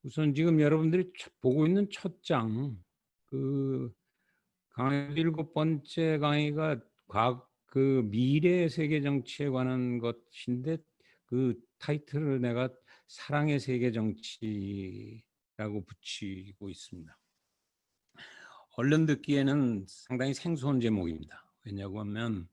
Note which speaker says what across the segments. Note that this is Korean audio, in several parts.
Speaker 1: 우선 지금 여러분들이 보고 있는 첫 장, 그 강의 7번째 강의가 그 미래 세계 정치에 관한 것인데, 그 타이틀을 내가 사랑의 세계 정치라고 붙이고 있습니다. 얼른 듣기에는 상당히 생소한 제목입니다. 왜냐고 하면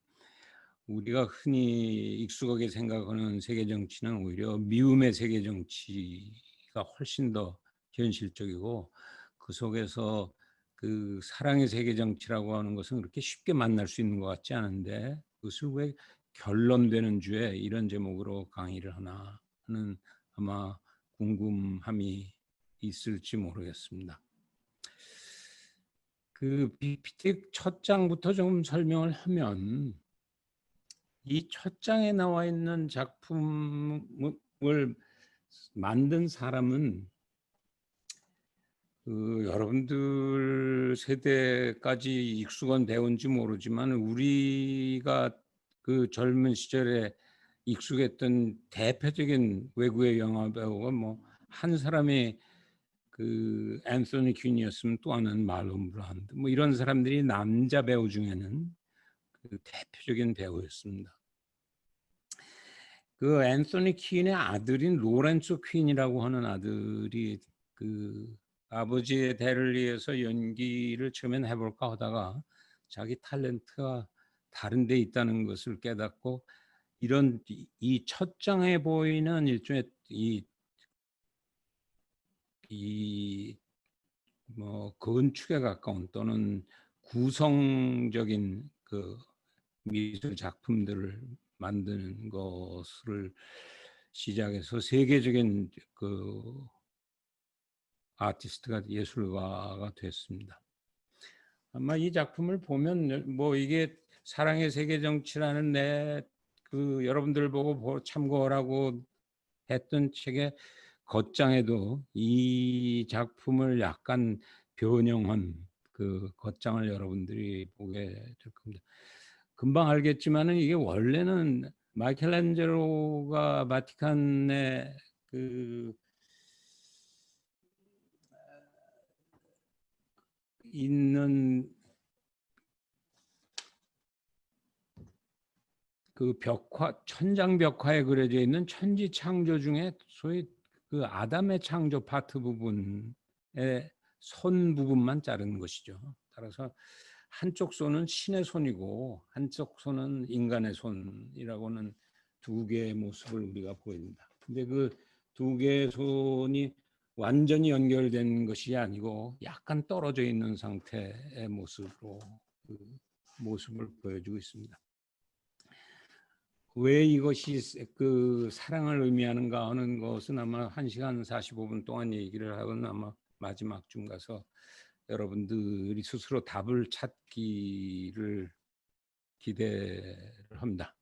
Speaker 1: 우리가 흔히 익숙하게 생각하는 세계 정치는 오히려 미움의 세계 정치가 훨씬 더 현실적이고, 그 속에서 그 사랑의 세계 정치라고 하는 것은 그렇게 쉽게 만날 수 있는 것 같지 않은데, 그것을 왜 결론되는 주에 이런 제목으로 강의를 하나 하는 아마 궁금함이 있을지 모르겠습니다. 그 PPT 첫 장부터 좀 설명을 하면, 이 첫 장에 나와 있는 작품을 만든 사람은 여러분들 세대까지 익숙한 배우인지 모르지만, 우리가 그 젊은 시절에 익숙했던 대표적인 외국의 영화 배우가 뭐 한 사람이 그 앤소니 퀸이었으면 또 하나는 말론 브란도, 뭐 이런 사람들이 남자 배우 중에는 그 대표적인 배우였습니다. 그 앤소니 퀸의 아들인 로렌소 퀸이라고 하는 아들이 그 아버지의 대를 이어서 연기를 처음엔 해볼까 하다가 자기 탤런트가 다른 데 있다는 것을 깨닫고, 이런 이 첫 장에 보이는 일종의 뭐 건축에 가까운 또는 구성적인 그 미술 작품들을 만드는 것을 시작해서 세계적인 그 아티스트가, 예술가가 됐습니다. 아마 이 작품을 보면 뭐 이게 사랑의 세계 정치라는 그 여러분들 보고 참고하라고 했던 책의 겉장에도 이 작품을 약간 변형한 그 겉장을 여러분들이 보게 될 겁니다. 금방 알겠지만은 이게 원래는 마이켈란젤로가 바티칸에 그 있는 그 벽화, 천장 벽화에 그려져 있는 천지 창조 중에 소위 그 아담의 창조 파트 부분의 손 부분만 자른 것이죠. 따라서 한쪽 손은 신의 손이고 한쪽 손은 인간의 손이라고는 두 개의 모습을 우리가 보입니다. 근데 그 두 개의 손이 완전히 연결된 것이 아니고 약간 떨어져 있는 상태의 모습으로 그 모습을 보여주고 있습니다. 왜 이것이 그 사랑을 의미하는가 하는 것은 아마 1시간 45분 동안 얘기를 하고는 아마 마지막쯤 가서 여러분들이 스스로 답을 찾기를 기대를 합니다.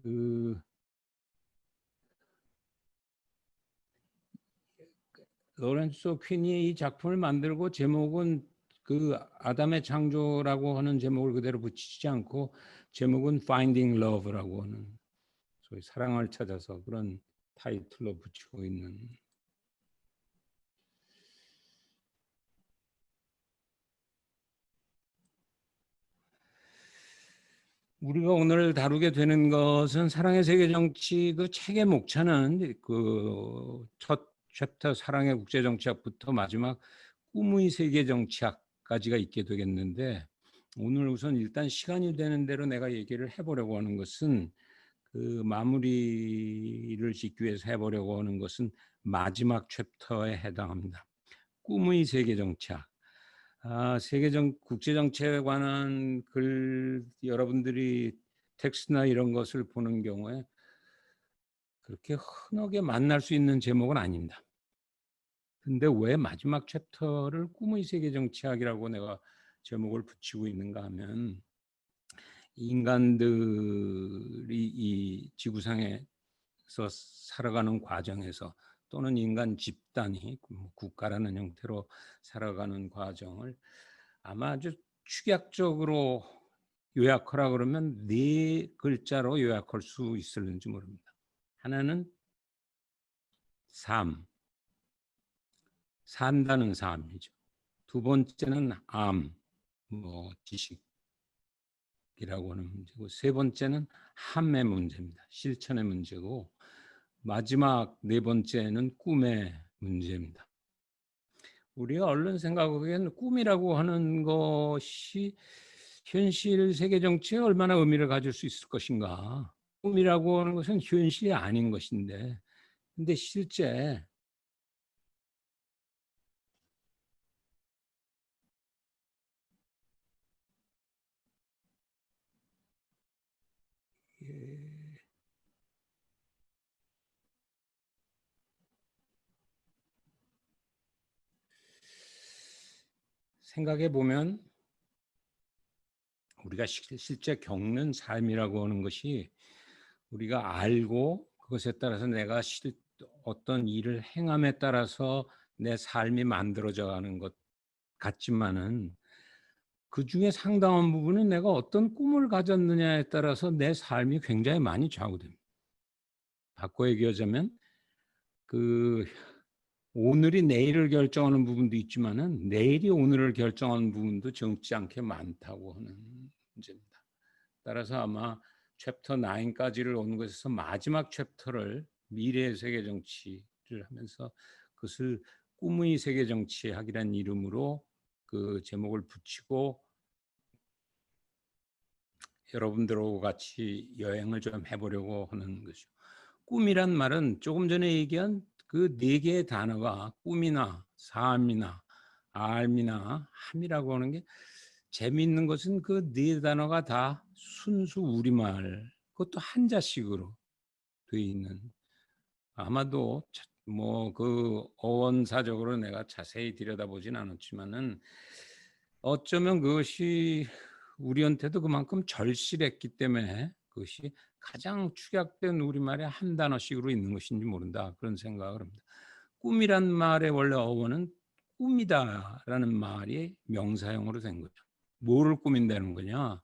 Speaker 1: 그 로렌소 퀸이 이 작품을 만들고 제목은 그 아담의 창조라고 하는 제목을 그대로 붙이지 않고 제목은 Finding Love라고 하는 소위 사랑을 찾아서 그런 타이틀로 붙이고 있는, 우리가 오늘 다루게 되는 것은 사랑의 세계 정치 그 책의 목차는 그 첫 챕터 사랑의 국제 정치학부터 마지막 꿈의 세계 정치학까지가 있게 되겠는데, 오늘 우선 일단 시간이 되는 대로 내가 얘기를 해보려고 하는 것은 그 마무리를 짓기 위해서 해보려고 하는 것은 마지막 챕터에 해당합니다. 꿈의 세계 정치학. 국제 정치에 관한 글 여러분들이 텍스트나 이런 것을 보는 경우에 그렇게 흔하게 만날 수 있는 제목은 아닙니다. 근데 왜 마지막 챕터를 꿈의 세계 정치학이라고 내가 제목을 붙이고 있는가 하면, 인간들이 이 지구상에서 살아가는 과정에서 또는 인간 집단이 국가라는 형태로 살아가는 과정을 아마 아주 축약적으로 요약하라 그러면 4글자로 요약할 수 있을는지 모릅니다. 하나는 삶, 산다는 삶이죠. 두 번째는 암, 뭐 지식이라고 하는 문제고, 세 번째는 함의 문제입니다. 실천의 문제고, 마지막 네 번째는 꿈의 문제입니다. 우리가 얼른 생각하기에는 꿈이라고 하는 것이 현실 세계 정치에 얼마나 의미를 가질 수 있을 것인가. 꿈이라고 하는 것은 현실이 아닌 것인데, 근데 실제 생각해 보면 우리가 실제 겪는 삶이라고 하는 것이 우리가 알고 그것에 따라서 내가 어떤 일을 행함에 따라서 내 삶이 만들어져 가는 것 같지만은 그 중에 상당한 부분은 내가 어떤 꿈을 가졌느냐에 따라서 내 삶이 굉장히 많이 좌우됩니다. 바꿔 얘기하자면 그 오늘이 내일을 결정하는 부분도 있지만은 내일이 오늘을 결정하는 부분도 적지 않게 많다고 하는 문제입니다. 따라서 아마 챕터 9까지를 온 것에서 마지막 챕터를 미래의 세계 정치를 하면서 그것을 꿈의 세계 정치학이라는 이름으로 그 제목을 붙이고 여러분들하고 같이 여행을 좀 해보려고 하는 것이죠. 꿈이란 말은 조금 전에 얘기한 그 네 개의 단어가 꿈이나 삶이나 알미나 함이라고 하는 게 재미있는 것은 그 네 단어가 다 순수 우리말, 그것도 한자식으로 돼 있는, 아마도 뭐 그 어원사적으로 내가 자세히 들여다보진 않았지만은 어쩌면 그것이 우리한테도 그만큼 절실했기 때문에 그것이 가장 축약된 우리말의 한 단어씩으로 있는 것인지 모른다, 그런 생각을 합니다. 꿈이란 말의 원래 어원은 꿈이다라는 말이 명사형으로 된 거죠. 뭐를 꾸민다는 거냐?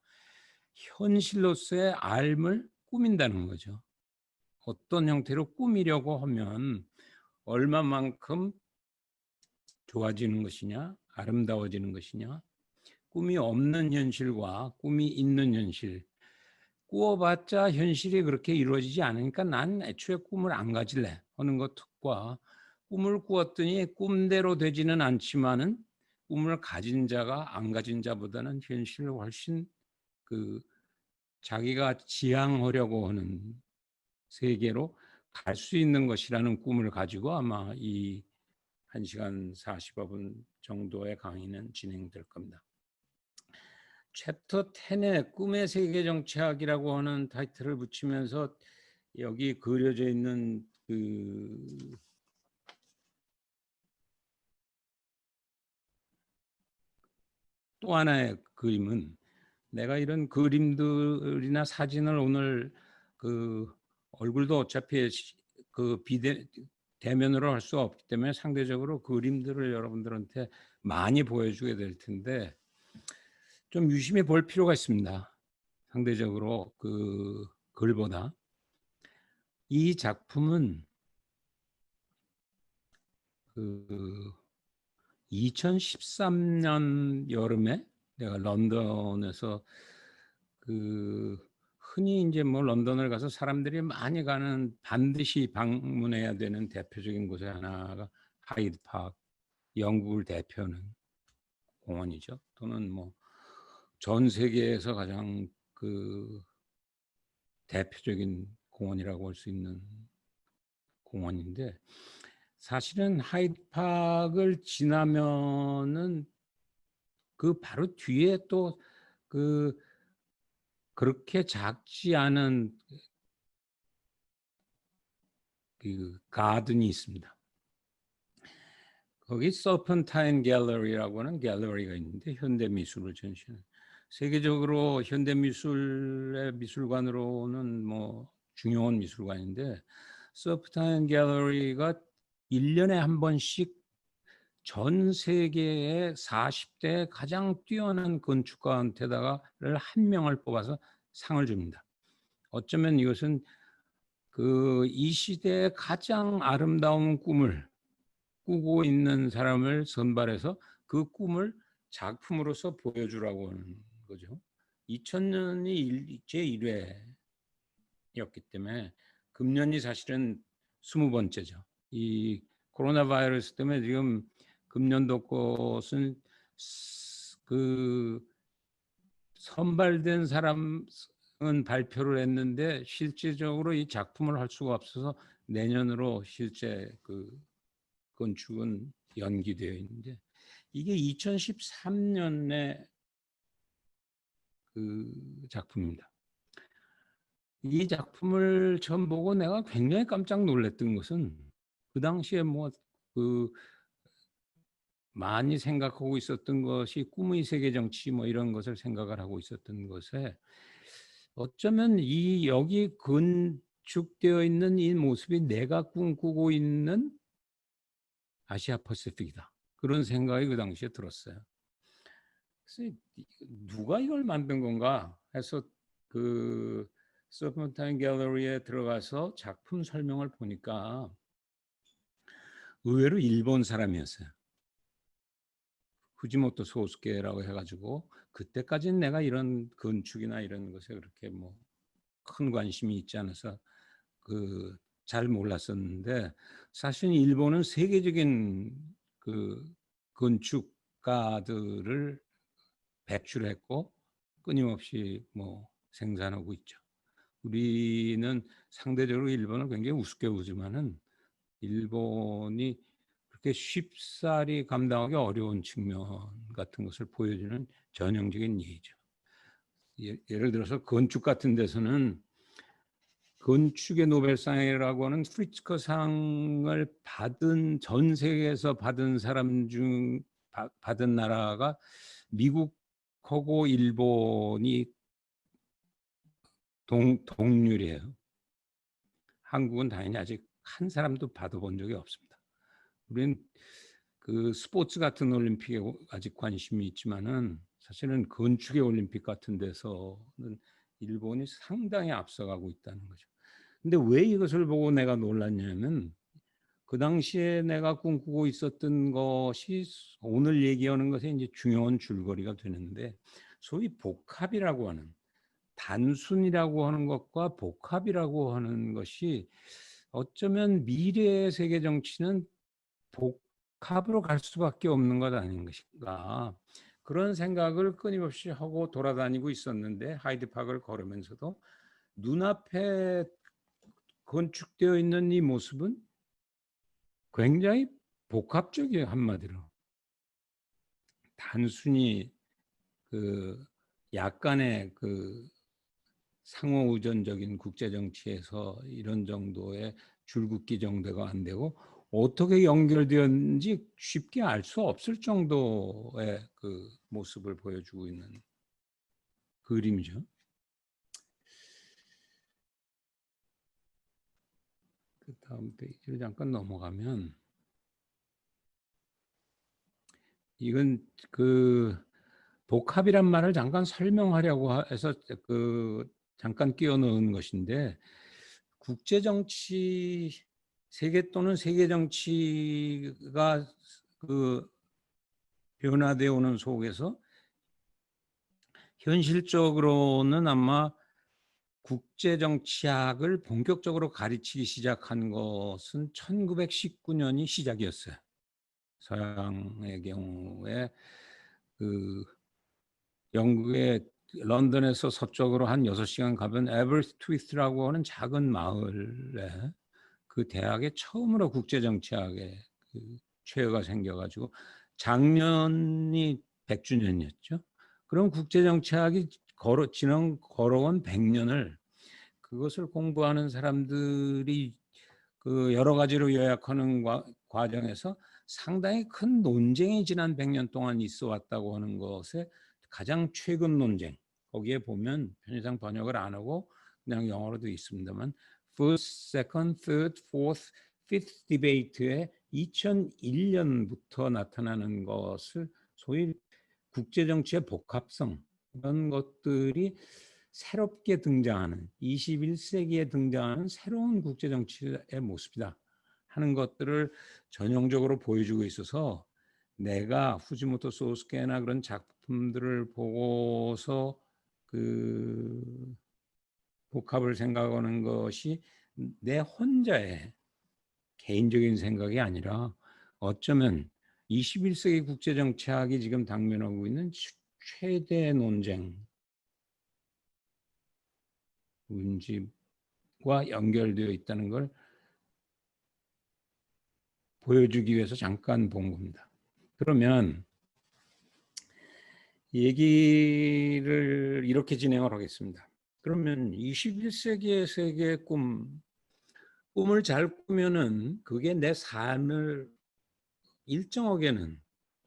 Speaker 1: 현실로서의 삶을 꾸민다는 거죠. 어떤 형태로 꾸미려고 하면 얼마만큼 좋아지는 것이냐, 아름다워지는 것이냐, 꿈이 없는 현실과 꿈이 있는 현실, 꾸어봤자 현실이 그렇게 이루어지지 않으니까 난 애초에 꿈을 안 가질래 하는 것과 꿈을 꾸었더니 꿈대로 되지는 않지만은 꿈을 가진 자가 안 가진 자보다는 현실을 훨씬 그 자기가 지향하려고 하는 세계로 갈 수 있는 것이라는 꿈을 가지고 아마 이 1시간 45분 정도의 강의는 진행될 겁니다. 챕터 10에 꿈의 세계 정치학이라고 하는 타이틀을 붙이면서 여기 그려져 있는 그 또 하나의 그림은, 내가 이런 그림들이나 사진을 오늘 그 얼굴도 어차피 그 대면으로 할 수 없기 때문에 상대적으로 그림들을 여러분들한테 많이 보여주게 될 텐데 좀 유심히 볼 필요가 있습니다. 상대적으로 그 글보다. 이 작품은 그 2013년 여름에 내가 런던에서 그 흔히 이제 뭐 런던을 가서 사람들이 많이 가는 반드시 방문해야 되는 대표적인 곳의 하나가 하이드 파크, 영국을 대표하는 공원이죠. 또는 뭐 전 세계에서 가장 그 대표적인 공원이라고 할 수 있는 공원인데, 사실은 하이드 파크를 지나면은 그 바로 뒤에 또 그 그렇게 작지 않은 그 가든이 있습니다. 거기 서펀타인 갤러리라고 하는 갤러리가 있는데 현대 미술을 전시하는, 세계적으로 현대 미술의 미술관으로는 뭐 중요한 미술관인데, 서펀타인 갤러리가 1년에 한 번씩 전 세계의 40대 가장 뛰어난 건축가한테다가를 한 명을 뽑아서 상을 줍니다. 어쩌면 이것은 그 이 시대의 가장 아름다운 꿈을 꾸고 있는 사람을 선발해서 그 꿈을 작품으로서 보여주라고 하는 거죠. 2000년이 제1회였기 때문에 금년이 사실은 20번째죠. 이 코로나 바이러스 때문에 지금 금년도 것은 그 선발된 사람은 발표를 했는데 실질적으로 이 작품을 할 수가 없어서 내년으로 실제 그 건축은 연기되어 있는데 이게 2013년에 그 작품입니다. 이 작품을 처음 보고 내가 굉장히 깜짝 놀랐던 것은 그 당시에 뭐 그 많이 생각하고 있었던 것이 꿈의 세계 정치 뭐 이런 것을 생각을 하고 있었던 것에 어쩌면 이 여기 건축되어 있는 이 모습이 내가 꿈꾸고 있는 아시아 퍼시픽이다. 그런 생각이 그 당시에 들었어요. 그래서 누가 이걸 만든 건가 해서 그 서펀타인 갤러리에 들어가서 작품 설명을 보니까 의외로 일본 사람이었어요. 후지모토 소스케라고 해가지고 그때까지는 내가 이런 건축이나 이런 것에 그렇게 뭐 큰 관심이 있지 않아서 그 잘 몰랐었는데 사실 일본은 세계적인 그 건축가들을 배출했고 끊임없이 뭐 생산하고 있죠. 우리는 상대적으로 일본을 굉장히 우습게 보지만은 일본이 그렇게 쉽사리 감당하기 어려운 측면 같은 것을 보여주는 전형적인 예죠. 예를 들어서 건축 같은 데서는 건축의 노벨상이라고 하는 프리츠커 상을 받은 전 세계에서 받은 사람 중 받은 나라가 미국하고 일본이 동률이에요. 한국은 당연히 아직 한 사람도 받아본 적이 없습니다. 우리는 그 스포츠 같은 올림픽에 아직 관심이 있지만은 사실은 건축의 올림픽 같은 데서는 일본이 상당히 앞서가고 있다는 거죠. 근데 왜 이것을 보고 내가 놀랐냐면 그 당시에 내가 꿈꾸고 있었던 것이 오늘 얘기하는 것에 이제 중요한 줄거리가 되는데 소위 복합이라고 하는 단순이라고 하는 것과 복합이라고 하는 것이 어쩌면 미래의 세계 정치는 복합으로 갈 수밖에 없는 것 아닌 것인가 그런 생각을 끊임없이 하고 돌아다니고 있었는데 하이드파크를 걸으면서도 눈앞에 건축되어 있는 이 모습은 굉장히 복합적이에요. 한마디로 단순히 그 약간의 그 상호 의존적인 국제 정치에서 이런 정도의 줄긋기 정도가 안 되고 어떻게 연결되었는지 쉽게 알 수 없을 정도의 그 모습을 보여주고 있는 그림이죠. 그 다음 페이지를 잠깐 넘어가면 이건 그 복합이란 말을 잠깐 설명하려고 해서 그 잠깐 끼워 넣은 것인데 국제 정치 세계 또는 세계 정치가 그 변화되어 오는 속에서 현실적으로는 아마 국제 정치학을 본격적으로 가르치기 시작한 것은 1919년이 시작이었어요. 서양의 경우에 그 영국의 런던에서 서쪽으로 한 6시간 가면 에버스트위스라고 하는 작은 마을에 그 대학에 처음으로 국제 정치학에 그 최여가 생겨가지고 작년이 100주년이었죠. 그럼 국제 정치학이 걸어온 100년을 그것을 공부하는 사람들이 그 여러 가지로 요약하는 과정에서 상당히 큰 논쟁이 지난 100년 동안 있어 왔다고 하는 것에 가장 최근 논쟁 거기에 보면 편의상 번역을 안 하고 그냥 영어로도 있습니다만 first, second, third, fourth, fifth debate에 2001년부터 나타나는 것을 소위 국제정치의 복합성 이런 것들이 새롭게 등장하는 21세기에 등장하는 새로운 국제정치의 모습이다 하는 것들을 전형적으로 보여주고 있어서 내가 후지모토 소스케나 그런 작품들을 보고서 그 복합을 생각하는 것이 내 혼자의 개인적인 생각이 아니라 어쩌면 21세기 국제정치학이 지금 당면하고 있는 최대 논쟁 문제와 연결되어 있다는 걸 보여주기 위해서 잠깐 본 겁니다. 그러면 얘기를 이렇게 진행을 하겠습니다. 그러면 21세기의 세계의 꿈을 잘 꾸면은 그게 내 삶을 일정하게는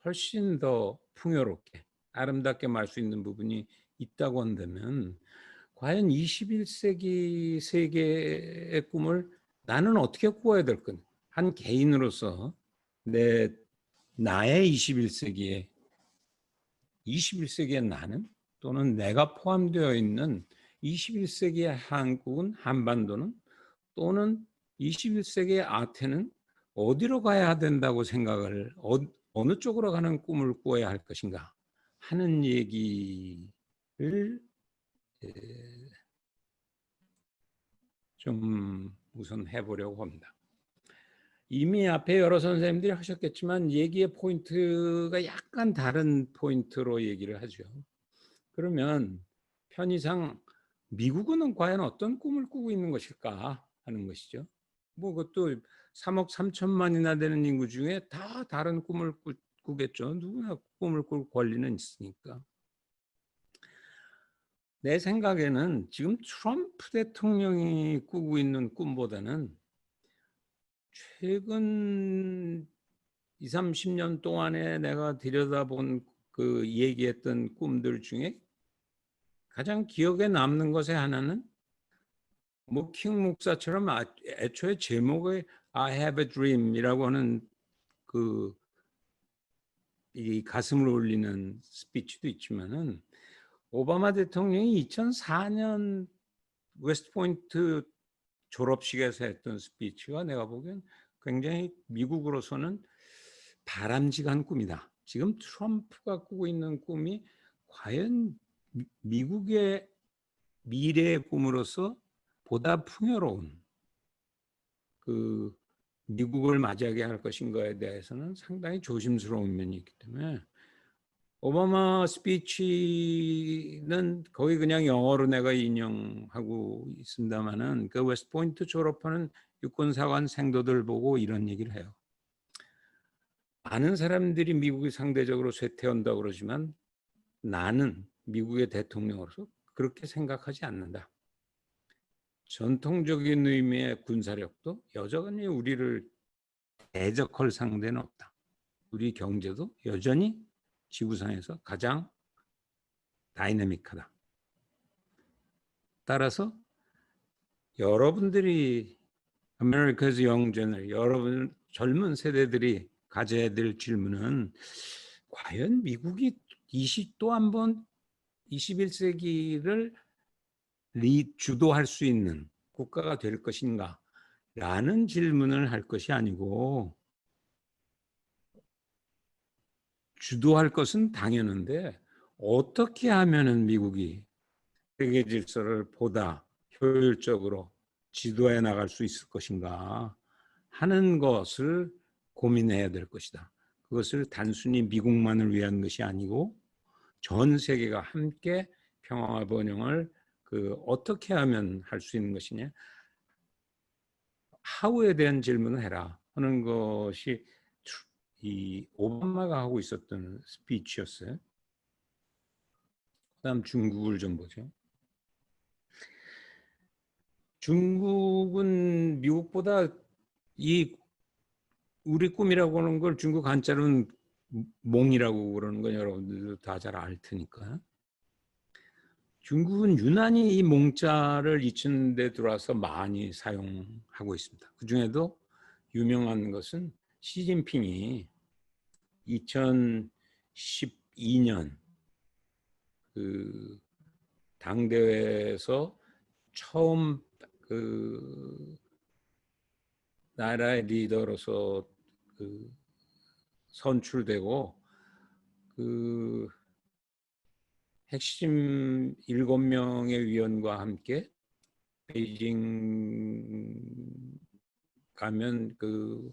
Speaker 1: 훨씬 더 풍요롭게 아름답게 말 수 있는 부분이 있다고 한다면 과연 21세기 세계의 꿈을 나는 어떻게 꾸어야 될 건? 한 개인으로서 나의 21세기의 나는 또는 내가 포함되어 있는 21세기의 한국은 한반도는 또는 21세기의 아태는 어디로 가야 된다고 생각을 어느 쪽으로 가는 꿈을 꾸어야 할 것인가 하는 얘기를 좀 우선 해보려고 합니다. 이미 앞에 여러 선생님들이 하셨겠지만 얘기의 포인트가 약간 다른 포인트로 얘기를 하죠. 그러면 편의상 미국은 과연 어떤 꿈을 꾸고 있는 것일까 하는 것이죠. 뭐 그것도 3억 3천만이나 되는 인구 중에 다 다른 꿈을 꾸겠죠. 누구나 꿈을 꿀 권리는 있으니까. 내 생각에는 지금 트럼프 대통령이 꾸고 있는 꿈보다는 최근 20, 30년 동안에 내가 들여다본 그 얘기했던 꿈들 중에 가장 기억에 남는 것의 하나는 뭐 킹 목사처럼 애초에 제목에 I have a dream이라고 하는 그 이 가슴을 울리는 스피치도 있지만은 오바마 대통령이 2004년 웨스트포인트 졸업식에서 했던 스피치가 내가 보기엔 굉장히 미국으로서는 바람직한 꿈이다. 지금 트럼프가 꾸고 있는 꿈이 과연 미국의 미래의 꿈으로서 보다 풍요로운 그 미국을 맞이하게 할 것인가에 대해서는 상당히 조심스러운 면이 있기 때문에 오바마 스피치는 거의 그냥 영어로 내가 인용하고 있습니다만은 그 웨스트포인트 졸업하는 유권사관 생도들 보고 이런 얘기를 해요. 많은 사람들이 미국이 상대적으로 쇠퇴한다고 그러지만 나는 미국의 대통령으로서 그렇게 생각하지 않는다. 전통적인 의미의 군사력도 여전히 우리를 대적할 상대는 없다. 우리 경제도 여전히 지구상에서 가장 다이내믹하다. 따라서 여러분들이 America's Young Generation, 여러분 젊은 세대들이 가져야 될 질문은 과연 미국이 또 한번 21세기를 주도할 수 있는 국가가 될 것인가? 라는 질문을 할 것이 아니고 주도할 것은 당연한데 어떻게 하면은 미국이 세계 질서를 보다 효율적으로 지도해 나갈 수 있을 것인가 하는 것을 고민해야 될 것이다. 그것을 단순히 미국만을 위한 것이 아니고 전 세계가 함께 평화와 번영을 어떻게 하면 할 수 있는 것이냐, 하우에 대한 질문을 해라 하는 것이 이 오바마가 하고 있었던 스피치였어요. 그다음 중국을 좀 보죠. 중국은 미국보다 우리 꿈이라고 하는 걸 중국 한자로는 몽이라고 그러는 건 여러분들도 다 잘 알 테니까. 중국은 유난히 이 몽자를 잊힌 데 들어와서 많이 사용하고 있습니다. 그중에도 유명한 것은 시진핑이 2012년 그 당대회에서 처음 나라의 리더로서 그 선출되고 그 핵심 7명의 위원과 함께 베이징 가면 그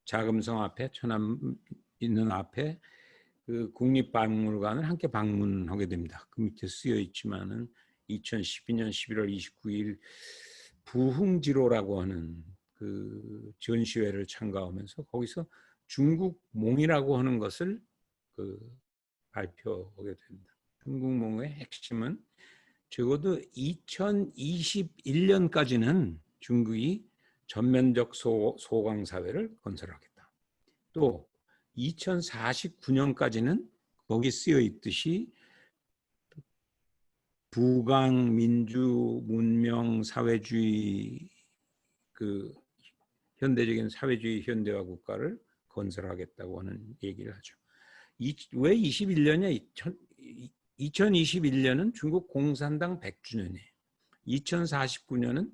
Speaker 1: 자금성 앞에 천안 있는 앞에 그 국립박물관을 함께 방문하게 됩니다. 그 밑에 쓰여 있지만은 2012년 11월 29일 부흥지로라고 하는 그 전시회를 참가하면서 거기서 중국몽이라고 하는 것을 그 발표하게 됩니다. 중국몽의 핵심은 적어도 2021년까지는 중국이 전면적 소강 사회를 건설하겠다. 또 2049년까지는 거기 쓰여 있듯이 부강 민주 문명 사회주의 그 현대적인 사회주의 현대화 국가를 건설하겠다고 하는 얘기를 하죠. 왜 21년이냐? 2021년은 중국 공산당 100주년이에요. 2049년은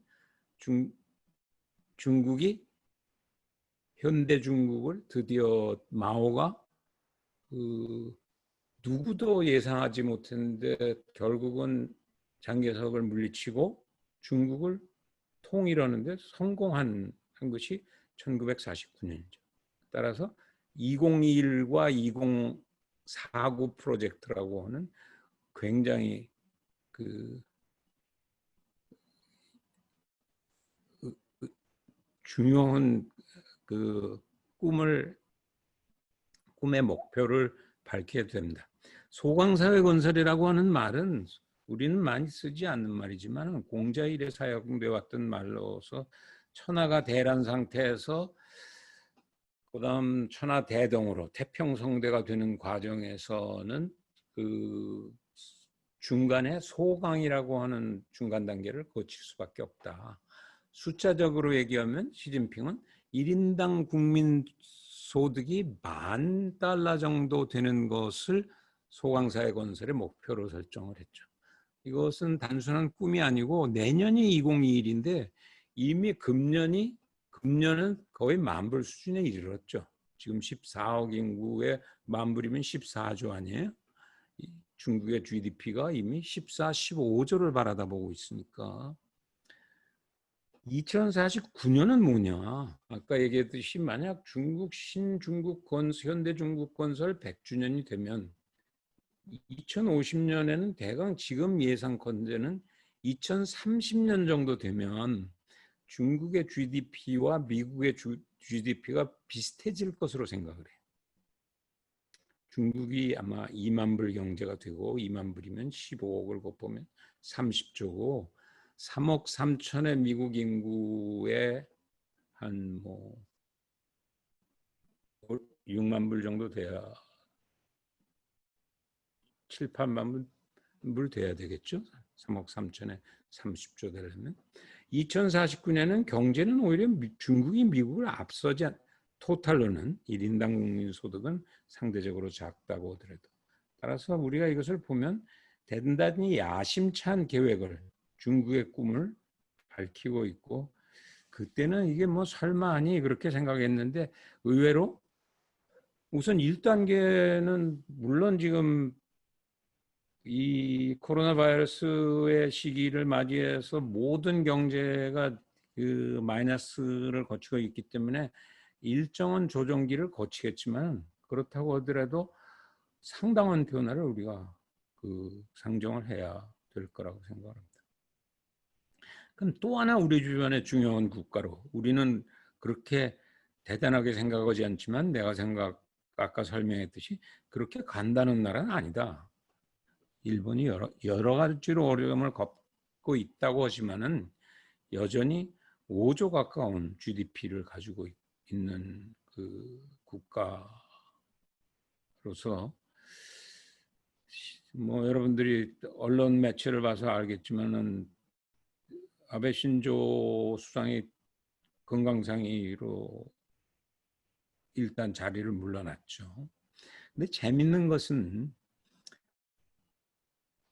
Speaker 1: 중국이 현대 중국을 드디어 마오가 누구도 예상하지 못했는데 결국은 장개석을 물리치고 중국을 통일하는 데 성공한 것이 1949년이죠. 따라서 2021과 2049 프로젝트라고 하는 굉장히 그 중요한 그 꿈의 목표를 밝히게 됩니다. 소강사회 건설이라고 하는 말은 우리는 많이 쓰지 않는 말이지만 공자 이래 사용돼 왔던 말로서 천하가 대란 상태에서 그다음 천하 대동으로 태평성대가 되는 과정에서는 그 중간에 소강이라고 하는 중간 단계를 거칠 수밖에 없다. 숫자적으로 얘기하면 시진핑은 1인당 국민 소득이 $10,000 정도 되는 것을 소강사회 건설의 목표로 설정을 했죠. 이것은 단순한 꿈이 아니고 내년이 2021인데 이미 금년은 거의 만불 수준에 이르렀죠. 지금 14억 인구의 만불이면 14조 아니에요? 중국의 GDP가 이미 14, 15조를 바라다보고 있으니까 2049년은 뭐냐? 아까 얘기했듯이 만약 현대 중국 건설 100주년이 되면 2050년에는 대강 지금 예상컨대는 2030년 정도 되면 중국의 GDP와 미국의 GDP가 비슷해질 것으로 생각을 해요. 중국이 아마 2만 불 경제가 되고 2만 불이면 15억을 곱보면 30조고 3억 3천의 미국 인구에 한 뭐 6만 불 정도 돼야 7, 8만 불 돼야 되겠죠. 3억 3천에 30조 되려면 2049년은 경제는 오히려 중국이 미국을 앞서지 토탈로는 1인당 국민 소득은 상대적으로 작다고 하더라도 따라서 우리가 이것을 보면 대단히 야심찬 계획을 중국의 꿈을 밝히고 있고 그때는 이게 뭐 설마 하니 그렇게 생각했는데 의외로 우선 1단계는 물론 지금 이 코로나 바이러스의 시기를 맞이해서 모든 경제가 그 마이너스를 거치고 있기 때문에 일정한 조정기를 거치겠지만 그렇다고 하더라도 상당한 변화를 우리가 그 상정을 해야 될 거라고 생각합니다. 그럼 또 하나 우리 주변의 중요한 국가로 우리는 그렇게 대단하게 생각하지 않지만 내가 아까 설명했듯이 그렇게 간다는 나라는 아니다. 일본이 여러 가지로 어려움을 겪고 있다고 하지만은 여전히 5조 가까운 GDP를 가지고 있는 그 국가로서 뭐 여러분들이 언론 매체를 봐서 알겠지만은 아베 신조 수상이 건강상의로 일단 자리를 물러났죠. 근데 재밌는 것은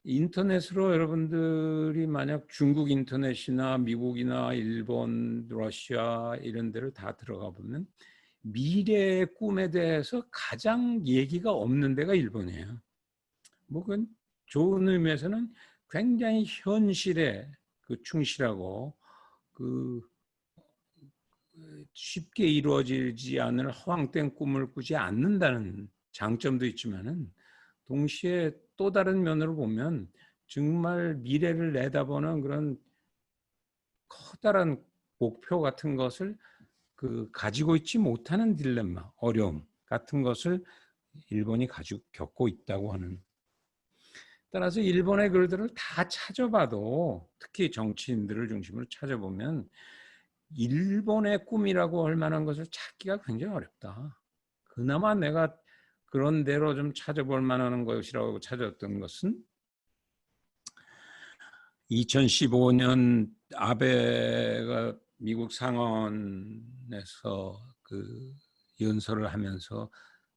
Speaker 1: 인터넷으로 여러분들이 만약 중국 인터넷이나 미국이나 일본, 러시아 이런 데를 다 들어가 보면 미래의 꿈에 대해서 가장 얘기가 없는 데가 일본이에요. 뭐 그건 좋은 의미에서는 굉장히 현실에 충실하고 그 쉽게 이루어지지 않을 허황된 꿈을 꾸지 않는다는 장점도 있지만은 동시에 또 다른 면으로 보면 정말 미래를 내다보는 그런 커다란 목표 같은 것을 가지고 있지 못하는 딜레마, 어려움 같은 것을 일본이 가지고 겪고 있다고 하는. 따라서 일본의 글들을 다 찾아봐도 특히 정치인들을 중심으로 찾아보면 일본의 꿈이라고 할 만한 것을 찾기가 굉장히 어렵다. 그나마 내가 그런 대로 좀 찾아볼 만한 것이라고 찾았던 것은 2015년 아베가 미국 상원에서 연설을 하면서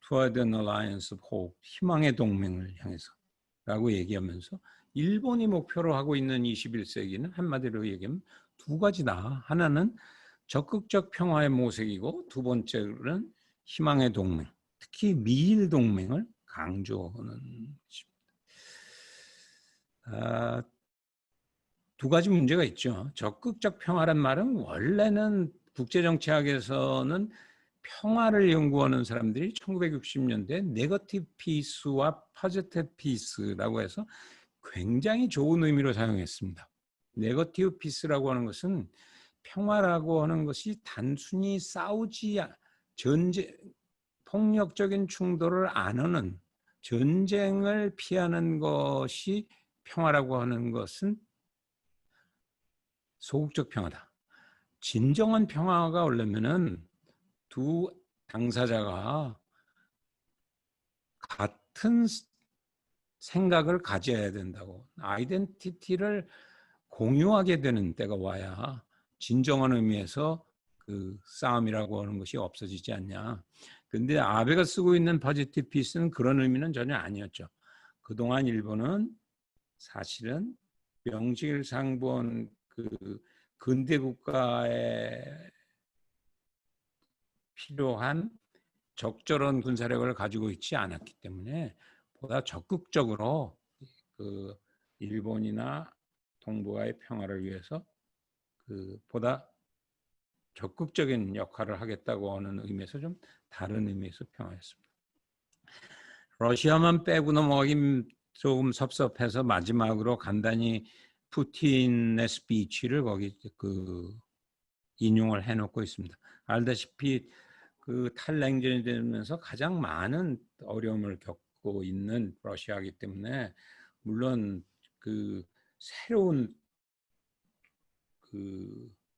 Speaker 1: Toward an Alliance of Hope, 희망의 동맹을 향해서라고 얘기하면서 일본이 목표로 하고 있는 21세기는 한마디로 얘기하면 두 가지다. 하나는 적극적 평화의 모색이고 두 번째는 희망의 동맹, 특히 미일 동맹을 강조하는 것입니다. 두 가지 문제가 있죠. 적극적 평화란 말은 원래는 국제정치학에서는 평화를 연구하는 사람들이 1960년대 네거티브 피스와 포지티브 피스라고 해서 굉장히 좋은 의미로 사용했습니다. 네거티브 피스라고 하는 것은 평화라고 하는 것이 단순히 폭력적인 충돌을 안 하는 전쟁을 피하는 것이 평화라고 하는 것은 소극적 평화다. 진정한 평화가 오려면은 두 당사자가 같은 생각을 가져야 된다고. 아이덴티티를 공유하게 되는 때가 와야 진정한 의미에서 싸움이라고 하는 것이 없어지지 않냐. 근데 아베가 쓰고 있는 포지티브 피스는 그런 의미는 전혀 아니었죠. 그동안 일본은 사실은 명실상부한 근대 국가에 필요한 적절한 군사력을 가지고 있지 않았기 때문에 보다 적극적으로 일본이나 동북아의 평화를 위해서 보다 적극적인 역할을 하겠다고 하는 의미에서 좀 다른 의미에서 평화였습니다. 러시아만 빼고 넘어가기 조금 섭섭해서 마지막으로 간단히 푸틴의 스피치를 거기 인용을 해놓고 있습니다. 알다시피 탈냉전이 되면서 가장 많은 어려움을 겪고 있는 러시아이기 때문에 물론 새로운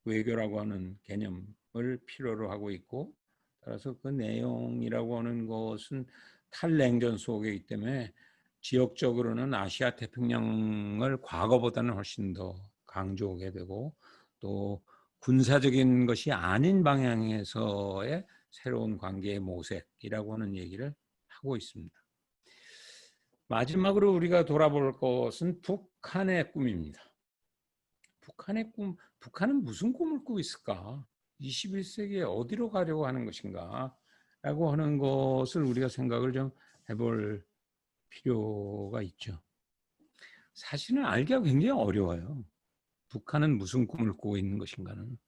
Speaker 1: 외교라고 하는 개념을 필요로 하고 있고 따라서 그 내용이라고 하는 것은 탈냉전 속이기 때문에 지역적으로는 아시아 태평양을 과거보다는 훨씬 더 강조하게 되고 또 군사적인 것이 아닌 방향에서의 새로운 관계의 모색이라고 하는 얘기를 하고 있습니다. 마지막으로 우리가 돌아볼 것은 북한의 꿈입니다. 북한의 꿈, 북한은 무슨 꿈을 꾸고 있을까? 21세기에 어디로 가려고 하는 것인가? 라고 하는 것을 우리가 생각을 좀 해볼 필요가 있죠. 사실은 알기가 굉장히 어려워요. 북한은 무슨 꿈을 꾸고 있는 것인가는.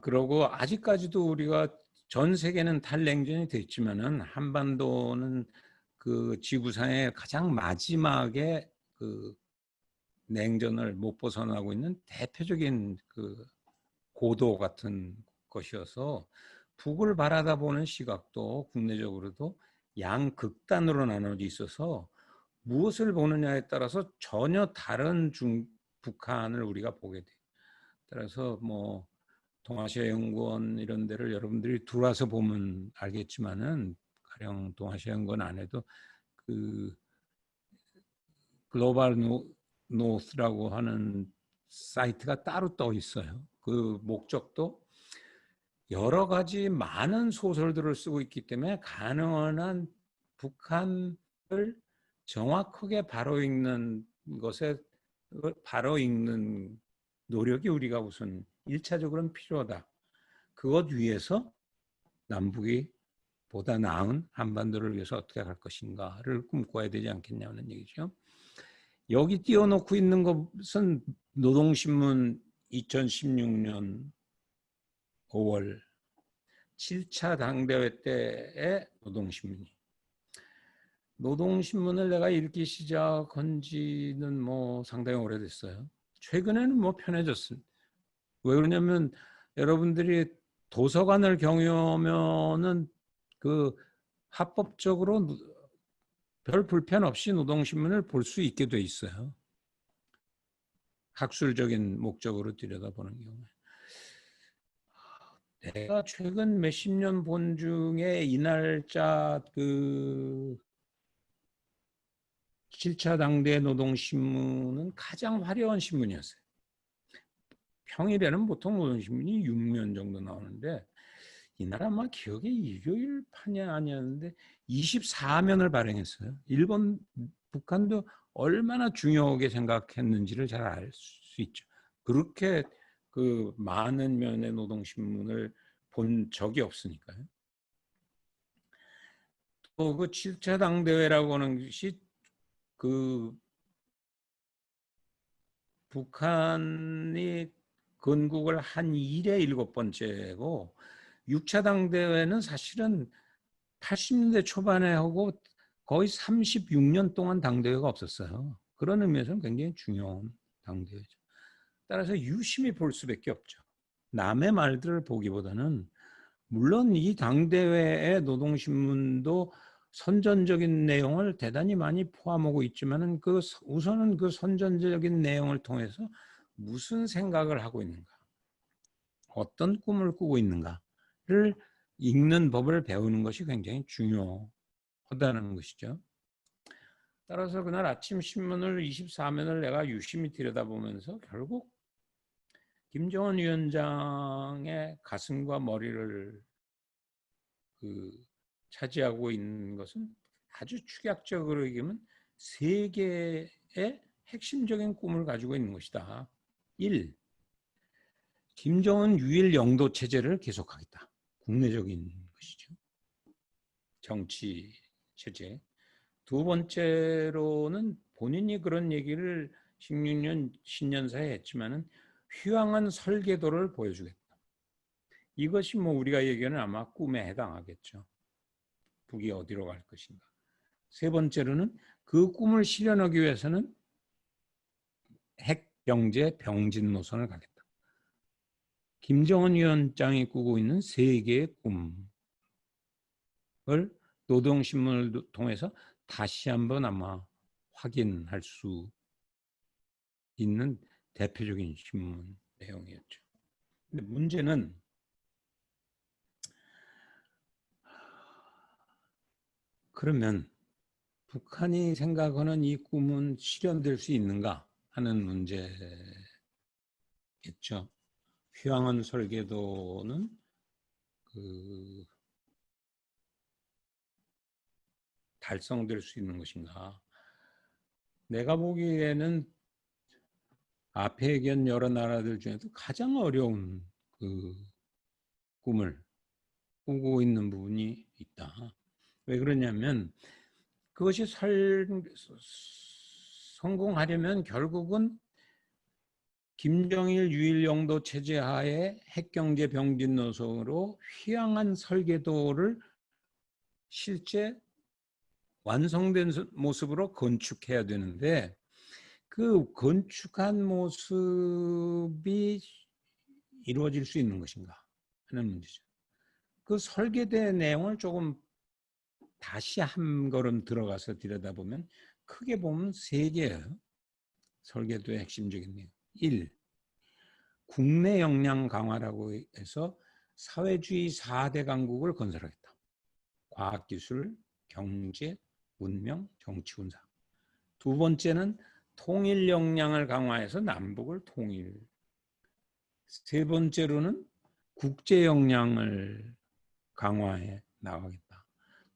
Speaker 1: 그러고 아직까지도 우리가 전 세계는 탈냉전이 됐지만은 한반도는 지구상의 가장 마지막에 냉전을 못 벗어나고 있는 대표적인 고도 같은 것이어서 북을 바라다 보는 시각도 국내적으로도 양극단으로 나눠져 있어서 무엇을 보느냐에 따라서 전혀 다른 북한을 우리가 보게 돼요. 따라서 뭐 동아시아 연구원 이런 데를 여러분들이 들어와서 보면 알겠지만은 가령 동아시아 연구원 안에도 글로벌 노스라고 하는 사이트가 따로 떠 있어요. 그 목적도 여러 가지 많은 소설들을 쓰고 있기 때문에 가능한 한 북한을 정확하게 바로 읽는 것에 바로 읽는 노력이 우리가 우선 1차적으로는 필요하다. 그것 위해서 남북이 보다 나은 한반도를 위해서 어떻게 할 것인가를 꿈꿔야 되지 않겠냐는 얘기죠. 여기 띄워놓고 있는 것은 노동신문 2016년 5월 7차 당대회 때의 노동신문이. 노동신문을 내가 읽기 시작한 지는 뭐 상당히 오래됐어요. 최근에는 뭐 편해졌습니다. 왜 그러냐면 여러분들이 도서관을 경유하면은 그 합법적으로 별 불편 없이 노동신문을 볼 수 있게 돼 있어요. 학술적인 목적으로 들여다보는 경우에. 내가 최근 몇십 년 본 중에 이 날짜 그 7차 당대 노동신문은 가장 화려한 신문이었어요. 평일에는 보통 노동신문이 6면 정도 나오는데 이날 아마 기억에 일요일 판이 아니었는데 24면을 발행했어요. 일본, 북한도 얼마나 중요하게 생각했는지를 잘 알 수 있죠. 그렇게 그 많은 면의 노동신문을 본 적이 없으니까요. 또 그 7차 당대회라고 하는 것이 그 북한이 건국을 한 이래 7번째고 6차 당대회는 사실은 80년대 초반에 하고 거의 36년 동안 당대회가 없었어요. 그런 의미에서는 굉장히 중요한 당대회죠. 따라서 유심히 볼 수밖에 없죠. 남의 말들을 보기보다는 물론 이 당대회의 노동신문도 선전적인 내용을 대단히 많이 포함하고 있지만은 우선은 그 선전적인 내용을 통해서 무슨 생각을 하고 있는가, 어떤 꿈을 꾸고 있는가를 읽는 법을 배우는 것이 굉장히 중요하다는 것이죠. 따라서 그날 아침 신문을 24면을 내가 유심히 들여다보면서 결국 김정은 위원장의 가슴과 머리를 차지하고 있는 것은 아주 축약적으로 얘기하면 세 개의 핵심적인 꿈을 가지고 있는 것이다. 1. 김정은 유일 영도 체제를 계속하겠다. 국내적인 것이죠. 정치 체제. 두 번째로는 본인이 그런 얘기를 16년 신년사에 했지만은 휘황한 설계도를 보여주겠다. 이것이 뭐 우리가 얘기하는 아마 꿈에 해당하겠죠. 북이 어디로 갈 것인가. 세 번째로는 그 꿈을 실현하기 위해서는 핵 경제 병진 노선을 가겠다. 김정은 위원장이 꾸고 있는 세 개의 꿈을 노동신문을 통해서 다시 한번 아마 확인할 수 있는 대표적인 신문 내용이었죠. 근데 문제는 그러면 북한이 생각하는 이 꿈은 실현될 수 있는가 하는 문제겠죠. 휘황한 설계도는 달성될 수 있는 것인가. 내가 보기에는 앞에 얘기한 여러 나라들 중에도 가장 어려운 꿈을 꾸고 있는 부분이 있다. 왜 그러냐면 그것이 성공하려면 결국은 김정일 유일 영도 체제 하에 핵경제 병진 노선으로 휘황한 설계도를 실제 완성된 모습으로 건축해야 되는데 그 건축한 모습이 이루어질 수 있는 것인가 하는 문제죠. 그 설계대 내용을 조금 다시 한 걸음 들어가서 들여다보면 크게 보면 세 개예요. 설계도의 핵심적인 내용. 1. 국내 역량 강화라고 해서 사회주의 4대 강국을 건설하겠다. 과학기술, 경제, 문명, 정치, 군사. 두 번째는 통일 역량을 강화해서 남북을 통일. 세 번째로는 국제 역량을 강화해 나가겠다.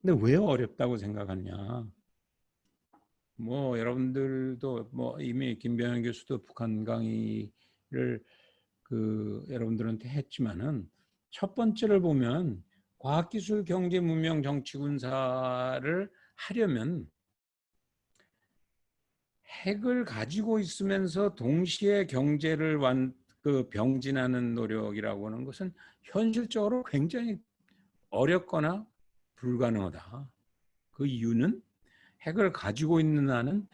Speaker 1: 근데 왜 어렵다고 생각하냐? 뭐 여러분들도 뭐 이미 김병현 교수도 북한 강의를 그 여러분들한테 했지만은 첫 번째를 보면 과학기술 경제 문명 정치 군사를 하려면 핵을 가지고 있으면서 동시에 경제를 병진하는 노력이라고 하는 것은 현실적으로 굉장히 어렵거나 불가능하다. 그 이유는 핵을 가지고 있는 한은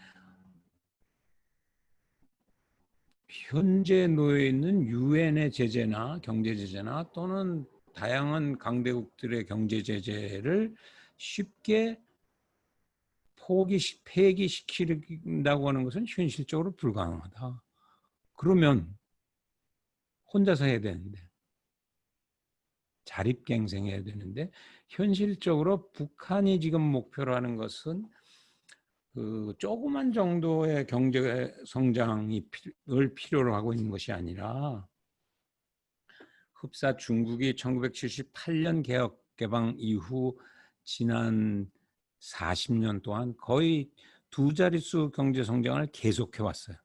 Speaker 1: 현재 놓여 있는 유엔의 제재나 경제 제재나 또는 다양한 강대국들의 경제 제재를 쉽게 폐기시킨다고 하는 것은 현실적으로 불가능하다. 그러면 혼자서 해야 되는데, 자립갱생해야 되는데, 현실적으로 북한이 지금 목표로 하는 것은 그 조그만 정도의 경제 성장을 필요로 하고 있는 것이 아니라 흡사 중국이 1978년 개혁 개방 이후 지난 40년 동안 거의 두 자릿수 경제 성장을 계속해 왔어요.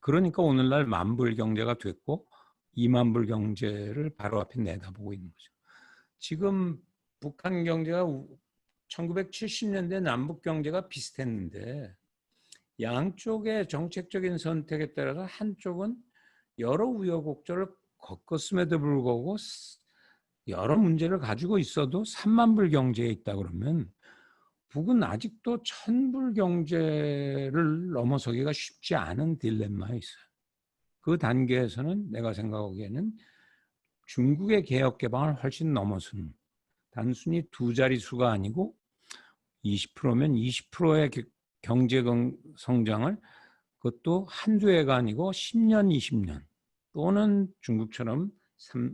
Speaker 1: 그러니까 오늘날 만불 경제가 됐고 2만 불 경제를 바로 앞에 내다보고 있는 거죠. 지금 북한 경제가 1970년대 남북 경제가 비슷했는데 양쪽의 정책적인 선택에 따라서 한쪽은 여러 우여곡절을 겪었음에도 불구하고 여러 문제를 가지고 있어도 3만 불 경제에 있다 그러면 북은 아직도 1000불 경제를 넘어서기가 쉽지 않은 딜레마에 있어요. 그 단계에서는 내가 생각하기에는 중국의 개혁 개방을 훨씬 넘어서는 단순히 두 자릿수가 아니고 20%면 20%의 경제 성장을 그것도 한두 해가 아니고 10년, 20년 또는 중국처럼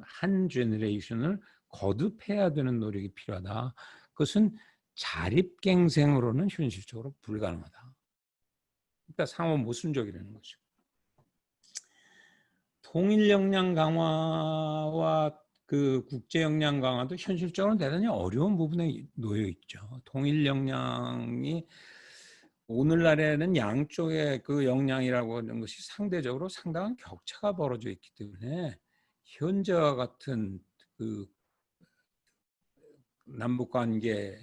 Speaker 1: 한 제너레이션을 거듭해야 되는 노력이 필요하다. 그것은 자립갱생으로는 현실적으로 불가능하다. 그러니까 상호 모순적이라는 거죠. 통일 역량 강화와 그 국제 역량 강화도 현실적으로 대단히 어려운 부분에 놓여 있죠. 통일 역량이 오늘날에는 양쪽의 그 역량이라고 하는 것이 상대적으로 상당한 격차가 벌어져 있기 때문에 현재와 같은 그 남북 관계를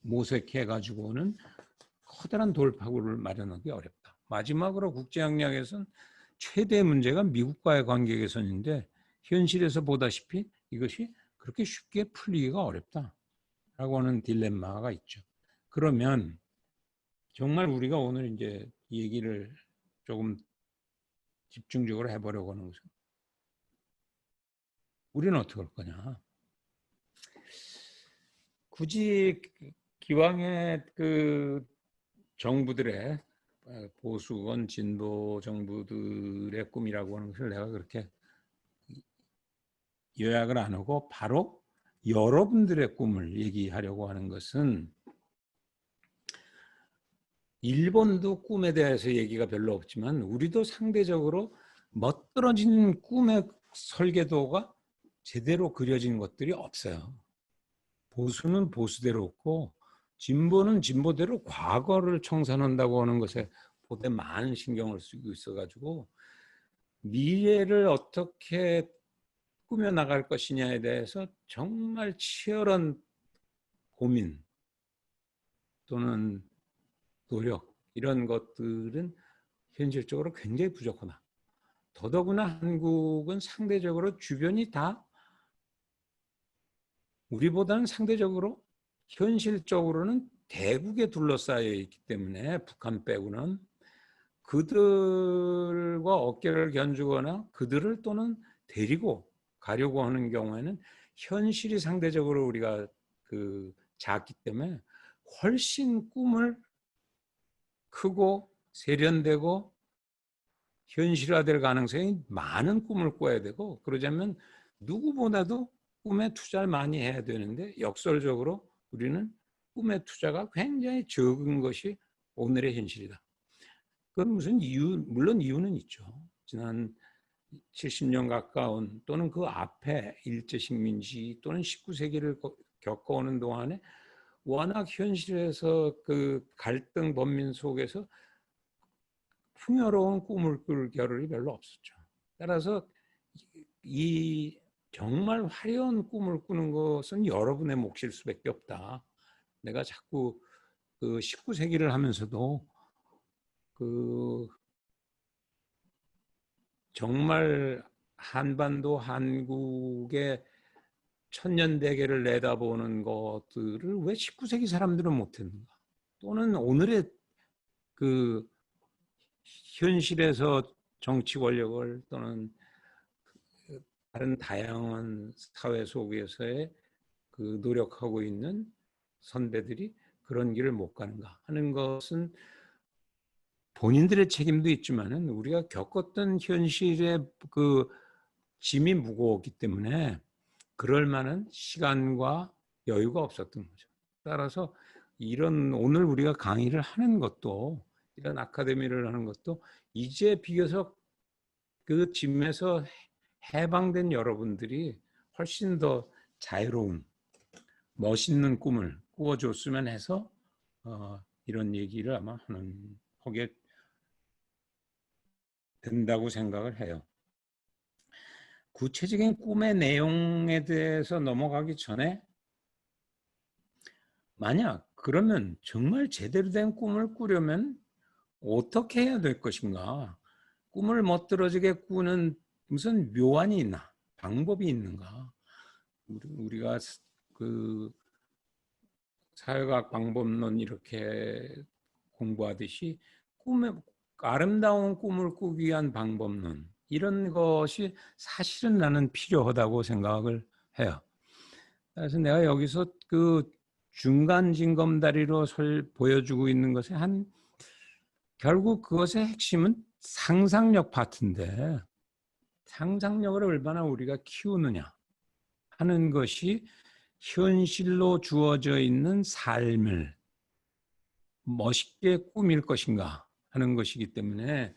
Speaker 1: 모색해 가지고는 커다란 돌파구를 마련하기 어렵다. 마지막으로 국제 역량에서는 최대 문제가 미국과의 관계 개선인데 현실에서 보다시피 이것이 그렇게 쉽게 풀리기가 어렵다라고 하는 딜레마가 있죠. 그러면 정말 우리가 오늘 이제 얘기를 조금 집중적으로 해보려고 하는 것은 우리는 어떻게 할 거냐. 굳이 기왕에 그 정부들의 보수건 진보 정부들의 꿈이라고 하는 것을 내가 그렇게 요약을 안 하고 바로 여러분들의 꿈을 얘기하려고 하는 것은 일본도 꿈에 대해서 얘기가 별로 없지만 우리도 상대적으로 멋들어진 꿈의 설계도가 제대로 그려진 것들이 없어요. 보수는 보수대로 없고 진보는 진보대로 과거를 청산한다고 하는 것에 보다 많은 신경을 쓰고 있어가지고 미래를 어떻게 꾸며나갈 것이냐에 대해서 정말 치열한 고민 또는 노력 이런 것들은 현실적으로 굉장히 부족하다. 더더구나 한국은 상대적으로 주변이 다 우리보다는 상대적으로 현실적으로는 대국에 둘러싸여 있기 때문에 북한 빼고는 그들과 어깨를 견주거나 그들을 또는 데리고 가려고 하는 경우에는 현실이 상대적으로 우리가 그 작기 때문에 훨씬 꿈을 크고 세련되고 현실화될 가능성이 많은 꿈을 꿔야 되고 그러자면 누구보다도 꿈에 투자를 많이 해야 되는데 역설적으로 우리는 꿈의 투자가 굉장히 적은 것이 오늘의 현실이다. 그건 무슨 이유, 물론 이유는 있죠. 지난 70년 가까운 또는 그 앞에 일제식민지 또는 19세기를 겪어오는 동안에 워낙 현실에서 그 갈등 번민 속에서 풍요로운 꿈을 꿀 겨를이 별로 없었죠. 따라서 이 정말 화려한 꿈을 꾸는 것은 여러분의 몫일 수밖에 없다. 내가 자꾸 그 19세기를 하면서도 그 정말 한반도 한국의 천년대계를 내다보는 것들을 왜 19세기 사람들은 못했는가? 또는 오늘의 그 현실에서 정치 권력을 또는 다른 다양한 사회 속에서의 그 노력하고 있는 선배들이 그런 길을 못 가는가 하는 것은 본인들의 책임도 있지만은 우리가 겪었던 현실의 그 짐이 무거웠기 때문에 그럴 만한 시간과 여유가 없었던 거죠. 따라서 이런 오늘 우리가 강의를 하는 것도 이런 아카데미를 하는 것도 이제 비교적 그 짐에서 해방된 여러분들이 훨씬 더 자유로운 멋있는 꿈을 꾸어줬으면 해서 이런 얘기를 아마 하게 된다고 생각을 해요. 구체적인 꿈의 내용에 대해서 넘어가기 전에 만약 그러면 정말 제대로 된 꿈을 꾸려면 어떻게 해야 될 것인가? 꿈을 멋들어지게 꾸는 무슨 묘안이 있나? 방법이 있는가? 우리가 그 사회과학 방법론 이렇게 공부하듯이 아름다운 꿈을 꾸기 위한 방법론 이런 것이 사실은 나는 필요하다고 생각을 해요. 그래서 내가 여기서 그 중간 징검다리로 보여주고 있는 것에 결국 그것의 핵심은 상상력 파트인데 상상력을 얼마나 우리가 키우느냐 하는 것이 현실로 주어져 있는 삶을 멋있게 꾸밀 것인가 하는 것이기 때문에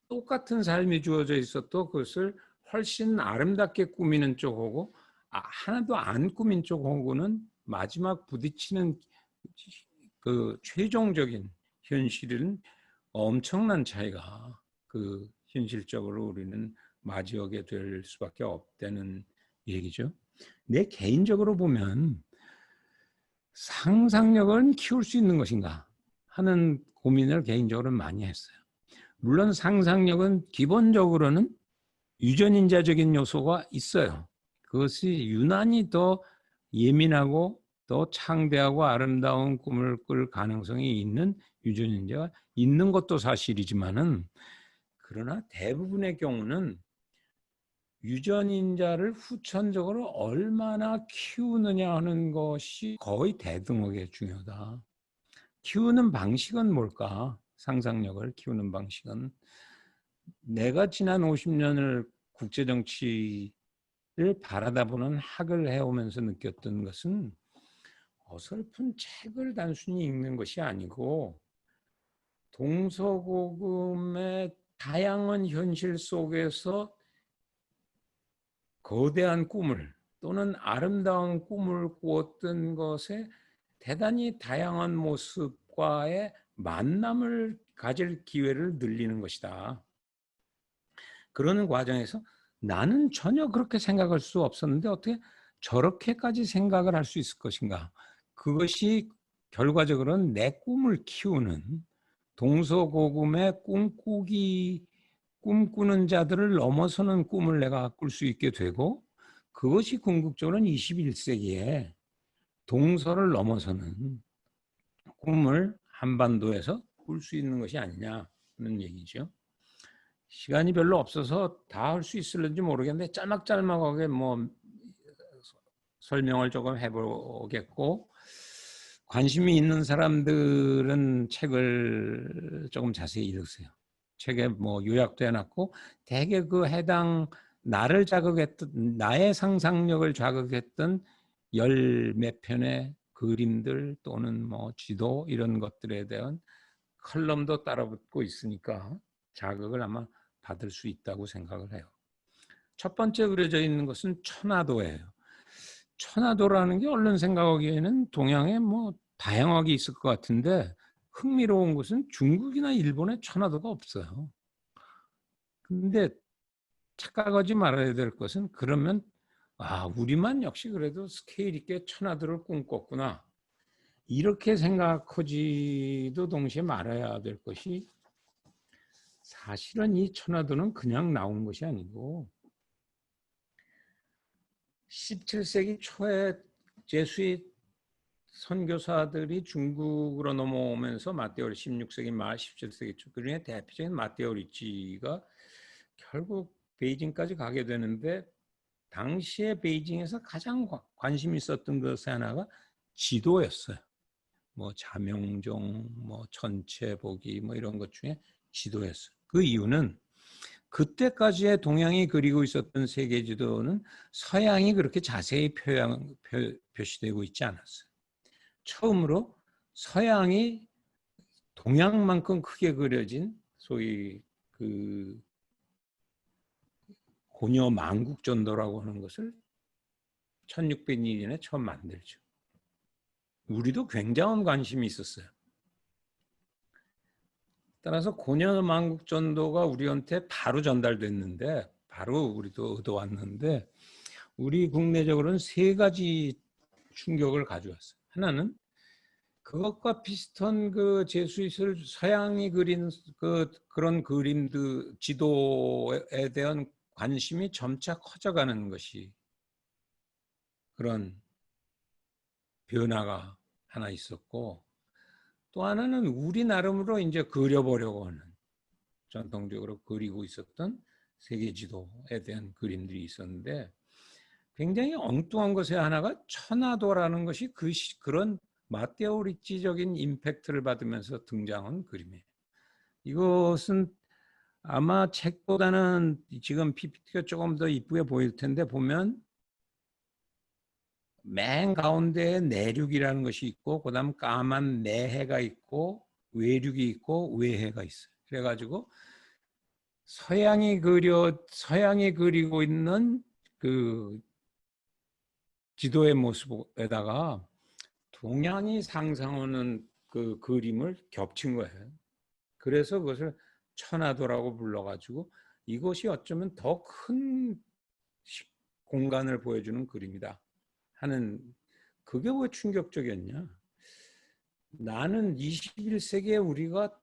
Speaker 1: 똑같은 삶이 주어져 있어도 그것을 훨씬 아름답게 꾸미는 쪽하고 하나도 안 꾸민 쪽하고는 마지막 부딪히는 그 최종적인 현실은 엄청난 차이가 그 현실적으로 우리는 맞이하게 될 수밖에 없다는 얘기죠. 내 개인적으로 보면 상상력은 키울 수 있는 것인가 하는 고민을 개인적으로 많이 했어요. 물론 상상력은 기본적으로는 유전인자적인 요소가 있어요. 그것이 유난히 더 예민하고 더 창대하고 아름다운 꿈을 꿀 가능성이 있는 유전인자가 있는 것도 사실이지만은 그러나 대부분의 경우는 유전인자를 후천적으로 얼마나 키우느냐 하는 것이 거의 대등하게 중요하다. 키우는 방식은 뭘까? 상상력을 키우는 방식은 내가 지난 50년을 국제정치를 바라다보는 학을 해오면서 느꼈던 것은 어설픈 책을 단순히 읽는 것이 아니고 동서고금의 다양한 현실 속에서 거대한 꿈을 또는 아름다운 꿈을 꾸었던 것에 대단히 다양한 모습과의 만남을 가질 기회를 늘리는 것이다. 그러는 과정에서 나는 전혀 그렇게 생각할 수 없었는데 어떻게 저렇게까지 생각을 할 수 있을 것인가. 그것이 결과적으로는 내 꿈을 키우는 동서고금의 꿈꾸는 자들을 넘어서는 꿈을 내가 꿀 수 있게 되고 그것이 궁극적으로는 21세기에 동서를 넘어서는 꿈을 한반도에서 꿀 수 있는 것이 아니냐는 얘기죠. 시간이 별로 없어서 다 할 수 있을는지 모르겠는데 짤막짤막하게 뭐 설명을 조금 해보겠고 관심이 있는 사람들은 책을 조금 자세히 읽으세요. 책에 뭐 요약도 해놨고 대개 그 해당 나를 자극했던 나의 상상력을 자극했던 열 몇 편의 그림들 또는 뭐 지도 이런 것들에 대한 컬럼도 따라붙고 있으니까 자극을 아마 받을 수 있다고 생각을 해요. 첫 번째 그려져 있는 것은 천화도예요. 천화도라는 게 얼른 생각하기에는 동양의 뭐 다양하게 있을 것 같은데 흥미로운 것은 중국이나 일본에 천화도가 없어요. 근데 착각하지 말아야 될 것은 그러면 우리만 역시 그래도 스케일 있게 천화도를 꿈꿨구나. 이렇게 생각하지도 동시에 말아야 될 것이 사실은 이 천화도는 그냥 나온 것이 아니고 17세기 초에 제수잇 선교사들이 중국으로 넘어오면서 마테오 16세기 말 17세기 초 그중에 대표적인 마테오 리치가 결국 베이징까지 가게 되는데 당시에 베이징에서 가장 관심이 있었던 것의 하나가 지도였어요. 뭐 자명종, 뭐 천체보기 뭐 이런 것 중에 지도였어요. 그 이유는 그때까지의 동양이 그리고 있었던 세계 지도는 서양이 그렇게 자세히 표시되고 있지 않았어요. 처음으로 서양이 동양만큼 크게 그려진 소위 그 고려 만국전도라고 하는 것을 1602년에 처음 만들죠. 우리도 굉장한 관심이 있었어요. 따라서 고려 만국전도가 우리한테 바로 전달됐는데 바로 우리도 얻어왔는데 우리 국내적으로는 세 가지 충격을 가져왔어요. 하나는 그것과 비슷한 그 제수잇을 서양이 그린 그런 그림들 지도에 대한 관심이 점차 커져가는 것이 그런 변화가 하나 있었고 또 하나는 우리 나름으로 이제 그려보려고 하는 전통적으로 그리고 있었던 세계 지도에 대한 그림들이 있었는데 굉장히 엉뚱한 것의 하나가 천화도라는 것이 그런 마테오 리치적인 임팩트를 받으면서 등장한 그림이에요. 이것은 아마 책보다는 지금 PPT가 조금 더 이쁘게 보일 텐데 보면 맨 가운데에 내륙이라는 것이 있고 그다음 까만 내해가 있고 외륙이 있고 외해가 있어요. 그래가지고 서양이 그리고 있는 그 지도의 모습에다가 동양이 상상하는 그 그림을 겹친 거예요. 그래서 그것을 천화도라고 불러가지고 이것이 어쩌면 더 큰 공간을 보여주는 그림이다 하는 그게 왜 충격적이었냐. 나는 21세기에 우리가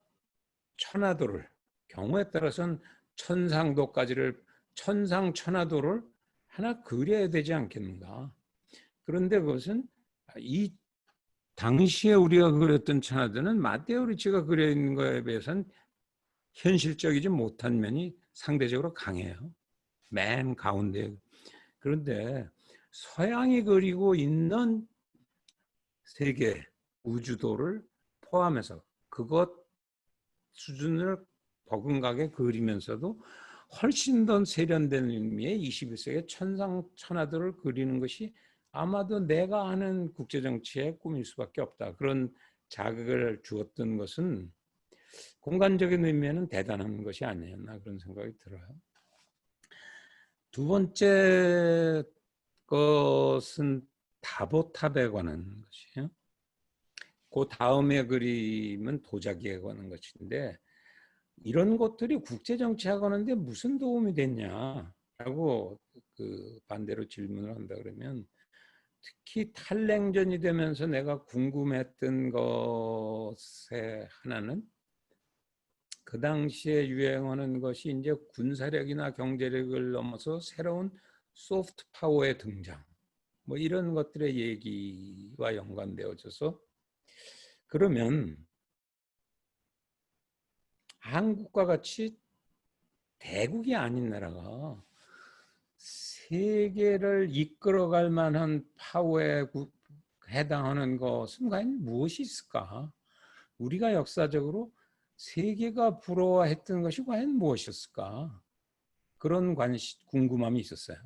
Speaker 1: 천화도를 경우에 따라서는 천상도까지를 천상천하도를 하나 그려야 되지 않겠는가. 그런데 그것은 이 당시에 우리가 그렸던 천하도는 마테오 리치가 그려 있는 거에 비해서는 현실적이지 못한 면이 상대적으로 강해요. 맨 가운데. 그런데 서양이 그리고 있는 세계 우주도를 포함해서 그것 수준을 버금가게 그리면서도 훨씬 더 세련된 의미의 21세기 천상천하도를 그리는 것이 아마도 내가 아는 국제정치의 꿈일 수밖에 없다. 그런 자극을 주었던 것은 공간적인 의미에는 대단한 것이 아니었나 그런 생각이 들어요. 두 번째 것은 다보탑에 관한 것이에요. 그 다음의 그림은 도자기에 관한 것인데 이런 것들이 국제정치하고 하는데 무슨 도움이 됐냐라고 그 반대로 질문을 한다 그러면 특히 탈냉전이 되면서 내가 궁금했던 것의 하나는 그 당시에 유행하는 것이 이제 군사력이나 경제력을 넘어서 새로운 소프트 파워의 등장 뭐 이런 것들의 얘기와 연관되어져서 그러면 한국과 같이 대국이 아닌 나라가 세계를 이끌어갈 만한 파워에 해당하는 것은 과연 무엇이 있을까? 우리가 역사적으로 세계가 부러워했던 것이 과연 무엇이었을까? 그런 궁금함이 있었어요.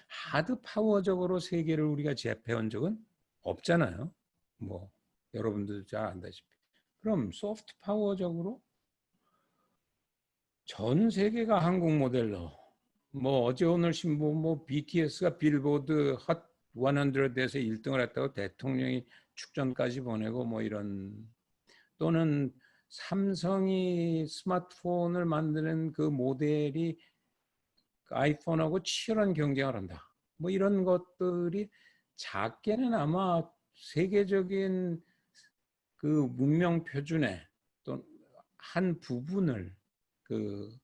Speaker 1: 하드 파워적으로 세계를 우리가 제패한 적은 없잖아요. 뭐 여러분들 잘 안다시피. 그럼 소프트 파워적으로 전 세계가 한국 모델로 뭐 어제 오늘 신문 뭐 BTS가 빌보드 핫 100에서 1등을 했다고 대통령이 축전까지 보내고 뭐 이런, 또는 삼성이 스마트폰을 만드는 그 모델이 아이폰하고 치열한 경쟁을 한다. 뭐 이런 것들이 작게는 아마 세계적인 그 문명 표준의 또 한 부분을 그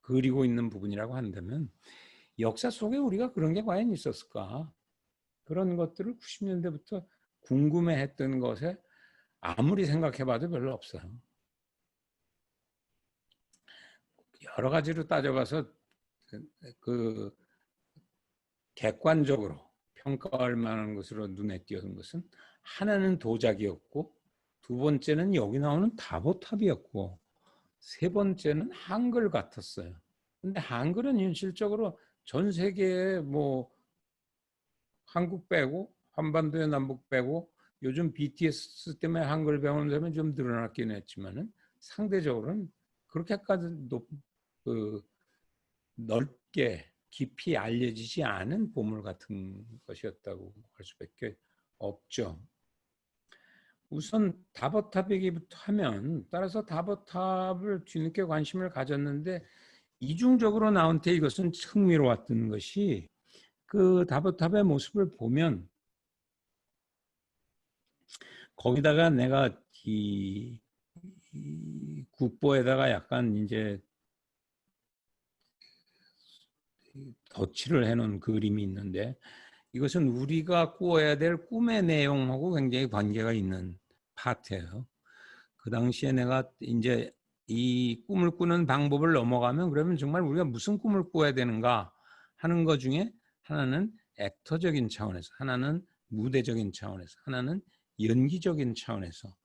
Speaker 1: 그리고 있는 부분이라고 한다면, 역사 속에 우리가 그런 게 과연 있었을까? 그런 것들을 90년대부터 궁금해했던 것에 아무리 생각해봐도 별로 없어요. 여러 가지로 따져봐서 그 객관적으로 평가할 만한 것으로 눈에 띄는 것은, 하나는 도자기였고, 두 번째는 여기 나오는 다보탑이었고, 세 번째는 한글 같았어요. 근데 한글은 현실적으로 전 세계에 뭐 한국 빼고 한반도의 남북 빼고 요즘 BTS 때문에 한글 배우는 사람이 좀 늘어났긴 했지만은 상대적으로는 그렇게까지 그 넓게 깊이 알려지지 않은 보물 같은 것이었다고 할 수밖에 없죠. 우선 다보탑 얘기부터 하면, 따라서 다보탑을 뒤늦게 관심을 가졌는데 이중적으로 나한테 이것은 흥미로웠던 것이, 그 다보탑의 모습을 보면 거기다가 내가 이 국보에다가 약간 이제 덧칠을 해놓은 그림이 있는데, 이것은 우리가 꾸어야 될 꿈의 내용하고 굉장히 관계가 있는 파트예요. 그 당시에 내가 이제 이 꿈을 꾸는 방법을 넘어가면, 그러면 정말 우리가 무슨 꿈을 꾸어야 되는가 하는 것 중에 하나는 액터적인 차원에서, 하나는 무대적인 차원에서, 하나는 연기적인 차원에서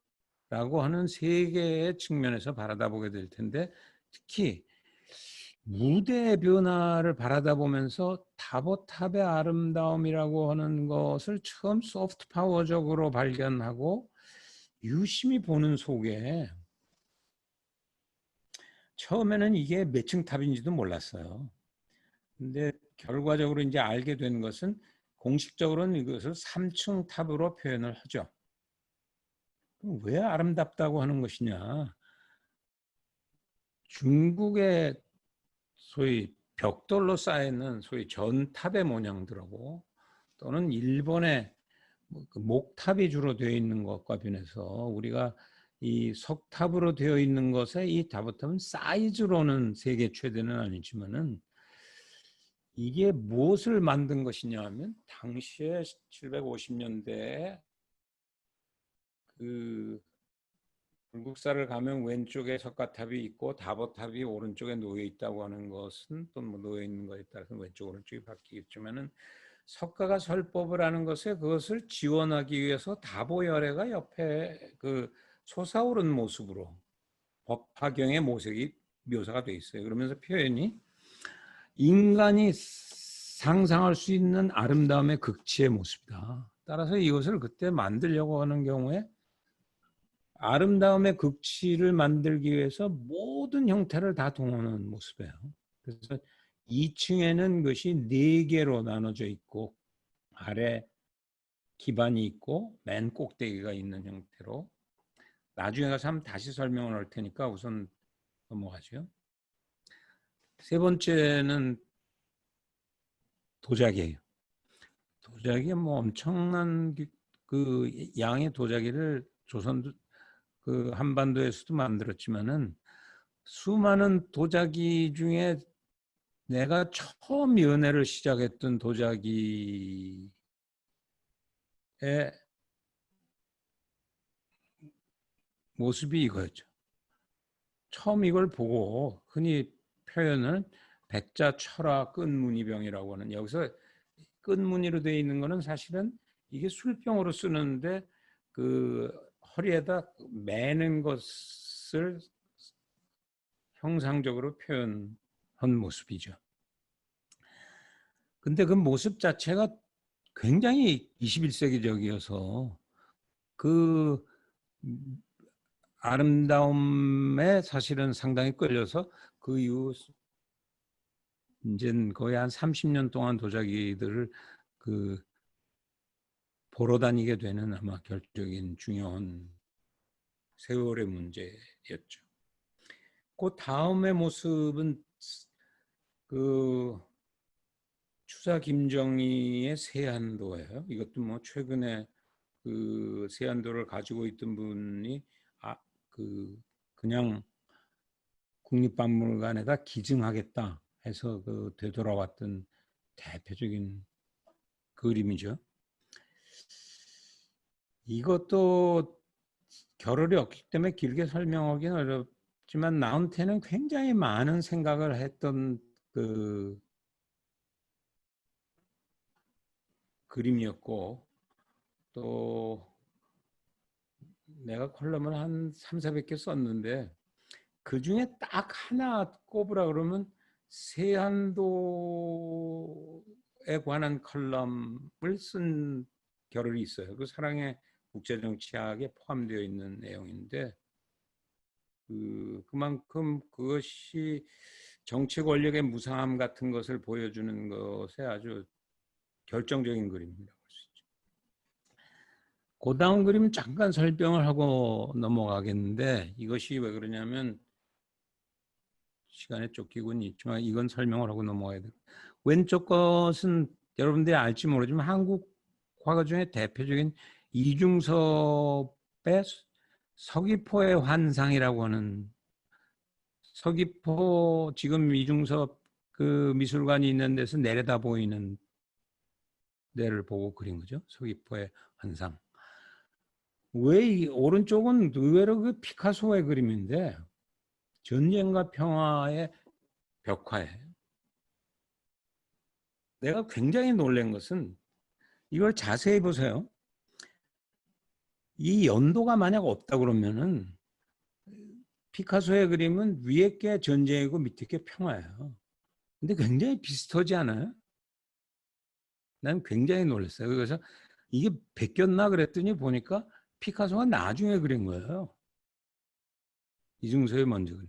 Speaker 1: 라고 하는 세 개의 측면에서 바라다보게 될 텐데, 특히 무대의 변화를 바라다보면서 다보탑의 아름다움이라고 하는 것을 처음 소프트 파워적으로 발견하고 유심히 보는 속에, 처음에는 이게 몇 층 탑인지도 몰랐어요. 근데 결과적으로 이제 알게 된 것은, 공식적으로는 이것을 3층 탑으로 표현을 하죠. 왜 아름답다고 하는 것이냐? 중국의 소위 벽돌로 쌓여있는 소위 전탑의 모양들하고, 또는 일본의 그 목탑이 주로 되어 있는 것과 변해서, 우리가 이 석탑으로 되어 있는 것에 이 다보탑은 사이즈로는 세계 최대는 아니지만은, 이게 무엇을 만든 것이냐 하면, 당시에 750년대에 그 불국사를 가면 왼쪽에 석가탑이 있고 다보탑이 오른쪽에 놓여 있다고 하는 것은, 또 뭐 놓여 있는 것에 따라서 왼쪽 오른쪽이 바뀌겠지만은, 석가가 설법을 하는 것에 그것을 지원하기 위해서 다보열애가 옆에 그 솟아오른 모습으로 법화경의 모색이 묘사가 돼 있어요. 그러면서 표현이, 인간이 상상할 수 있는 아름다움의 극치의 모습이다. 따라서 이것을 그때 만들려고 하는 경우에 아름다움의 극치를 만들기 위해서 모든 형태를 다 동원하는 모습이에요. 그래서 2층에는 것이 4개로 나눠져 있고, 아래 기반이 있고 맨 꼭대기가 있는 형태로, 나중에 가서 한번 다시 설명을 할 테니까 우선 넘어가죠. 세 번째는 도자기예요. 도자기 뭐 엄청난 그 양의 도자기를 조선 그 한반도에서도 만들었지만은, 수많은 도자기 중에 내가 처음 연애를 시작했던 도자기의 모습이 이거였죠. 처음 이걸 보고 흔히 표현을 백자 철화 끝무늬병이라고 하는, 여기서 끝무늬로 되어 있는 거는 사실은 이게 술병으로 쓰는데 그 허리에다 매는 것을 형상적으로 표현한 모습이죠. 근데 그 모습 자체가 굉장히 21세기적이어서 그 아름다움에 사실은 상당히 끌려서, 그 이후 이제 거의 한 30년 동안 도자기들을 그 보러 다니게 되는 아마 결정적인 중요한 세월의 문제였죠. 그 다음의 모습은 그 추사 김정희의 세안도예요. 이것도 뭐 최근에 그 세안도를 가지고 있던 분이 그냥 국립박물관에다 기증하겠다 해서 그 되돌아왔던 대표적인 그림이죠. 이것도 결월이 없기 때문에 길게 설명하기는 어렵지만 나한테는 굉장히 많은 생각을 했던 그 그림이었고, 또 내가 컬럼을 한 3,400개 썼는데 그 중에 딱 하나 꼽으라 그러면 세안도에 관한 컬럼을 쓴 겨를이 있어요. 그 사랑의 국제정치학에 포함되어 있는 내용인데 그만큼 그것이 정치 권력의 무상함 같은 것을 보여주는 것에 아주 결정적인 그림이라고 할 수 있죠. 그 다음 그림 잠깐 설명을 하고 넘어가겠는데 이것이 왜 그러냐면 시간에 쫓기고는 있지만 이건 설명을 하고 넘어가야 돼요. 왼쪽 것은 여러분들이 알지 모르지만 한국 화가 중에 대표적인 이중섭의 서귀포의 환상이라고 하는, 서귀포 지금 이중섭 그 미술관이 있는 데서 내려다 보이는 데를 보고 그린 거죠. 서귀포의 환상. 왜 이 오른쪽은 의외로 그 피카소의 그림인데 전쟁과 평화의 벽화예요. 내가 굉장히 놀란 것은 이걸 자세히 보세요. 이 연도가 만약 없다 그러면은 피카소의 그림은 위에 게 전쟁이고 밑에 게 평화예요. 근데 굉장히 비슷하지 않아요? 난 굉장히 놀랐어요. 그래서 이게 베꼈나 그랬더니 보니까 피카소가 나중에 그린 거예요. 이중섭이 먼저 그린.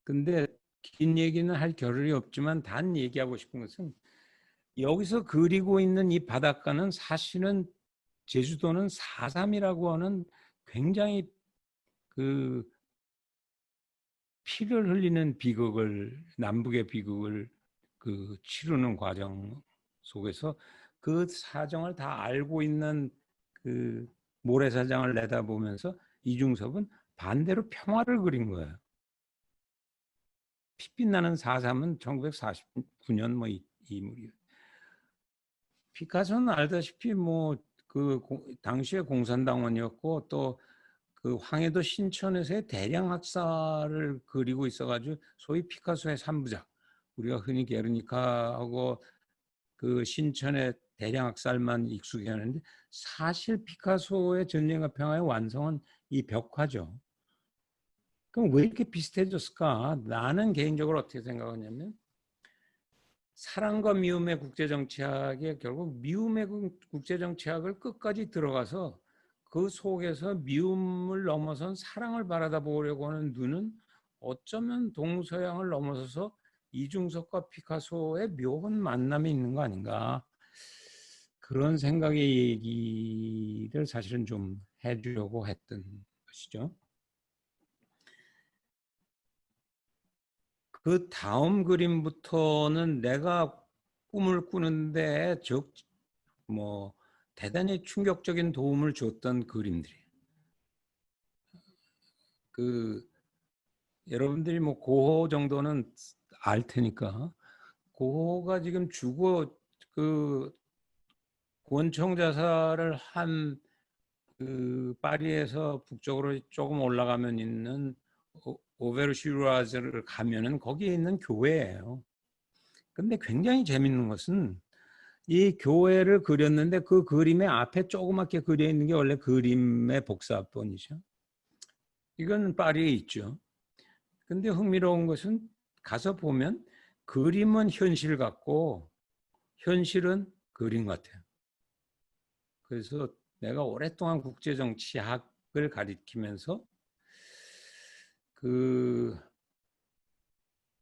Speaker 1: 근데 긴 얘기는 할 겨를이 없지만 단 얘기하고 싶은 것은 여기서 그리고 있는 이 바닷가는 사실은 제주도는 4.3이라고 하는 굉장히 그 피를 흘리는 비극을, 남북의 비극을 그 치르는 과정 속에서 그 사정을 다 알고 있는 그 모래사장을 내다보면서 이중섭은 반대로 평화를 그린 거예요. 핏빛 나는 4.3은 1949년 뭐 이물이에요. 피카소는 알다시피 뭐 그 당시에 공산당원이었고 또 그 황해도 신천에서의 대량 학살을 그리고 있어가지고 소위 피카소의 3부작, 우리가 흔히 게르니카하고 그 신천의 대량 학살만 익숙해 하는데 사실 피카소의 전쟁과 평화의 완성은 이 벽화죠. 그럼 왜 이렇게 비슷해졌을까? 나는 개인적으로 어떻게 생각하냐면 사랑과 미움의 국제정치학에 결국 미움의 국제정치학을 끝까지 들어가서 그 속에서 미움을 넘어선 사랑을 바라다 보려고 하는 눈은 어쩌면 동서양을 넘어서서 이중섭과 피카소의 묘한 만남이 있는 거 아닌가, 그런 생각의 얘기를 사실은 좀 해주려고 했던 것이죠. 그 다음 그림부터는 내가 꿈을 꾸는데 뭐 대단히 충격적인 도움을 줬던 그림들이에요. 그 여러분들이 뭐 고호 정도는 알 테니까, 고호가 지금 주고 그 권총 자살을 한 그 파리에서 북쪽으로 조금 올라가면 있는 오베르시루아즈를 가면은 거기에 있는 교회예요. 근데 굉장히 재밌는 것은 이 교회를 그렸는데 그 그림의 앞에 조그맣게 그려 있는 게 원래 그림의 복사본이죠. 이건 파리에 있죠. 근데 흥미로운 것은 가서 보면 그림은 현실 같고 현실은 그림 같아요. 그래서 내가 오랫동안 국제정치학을 가리키면서 그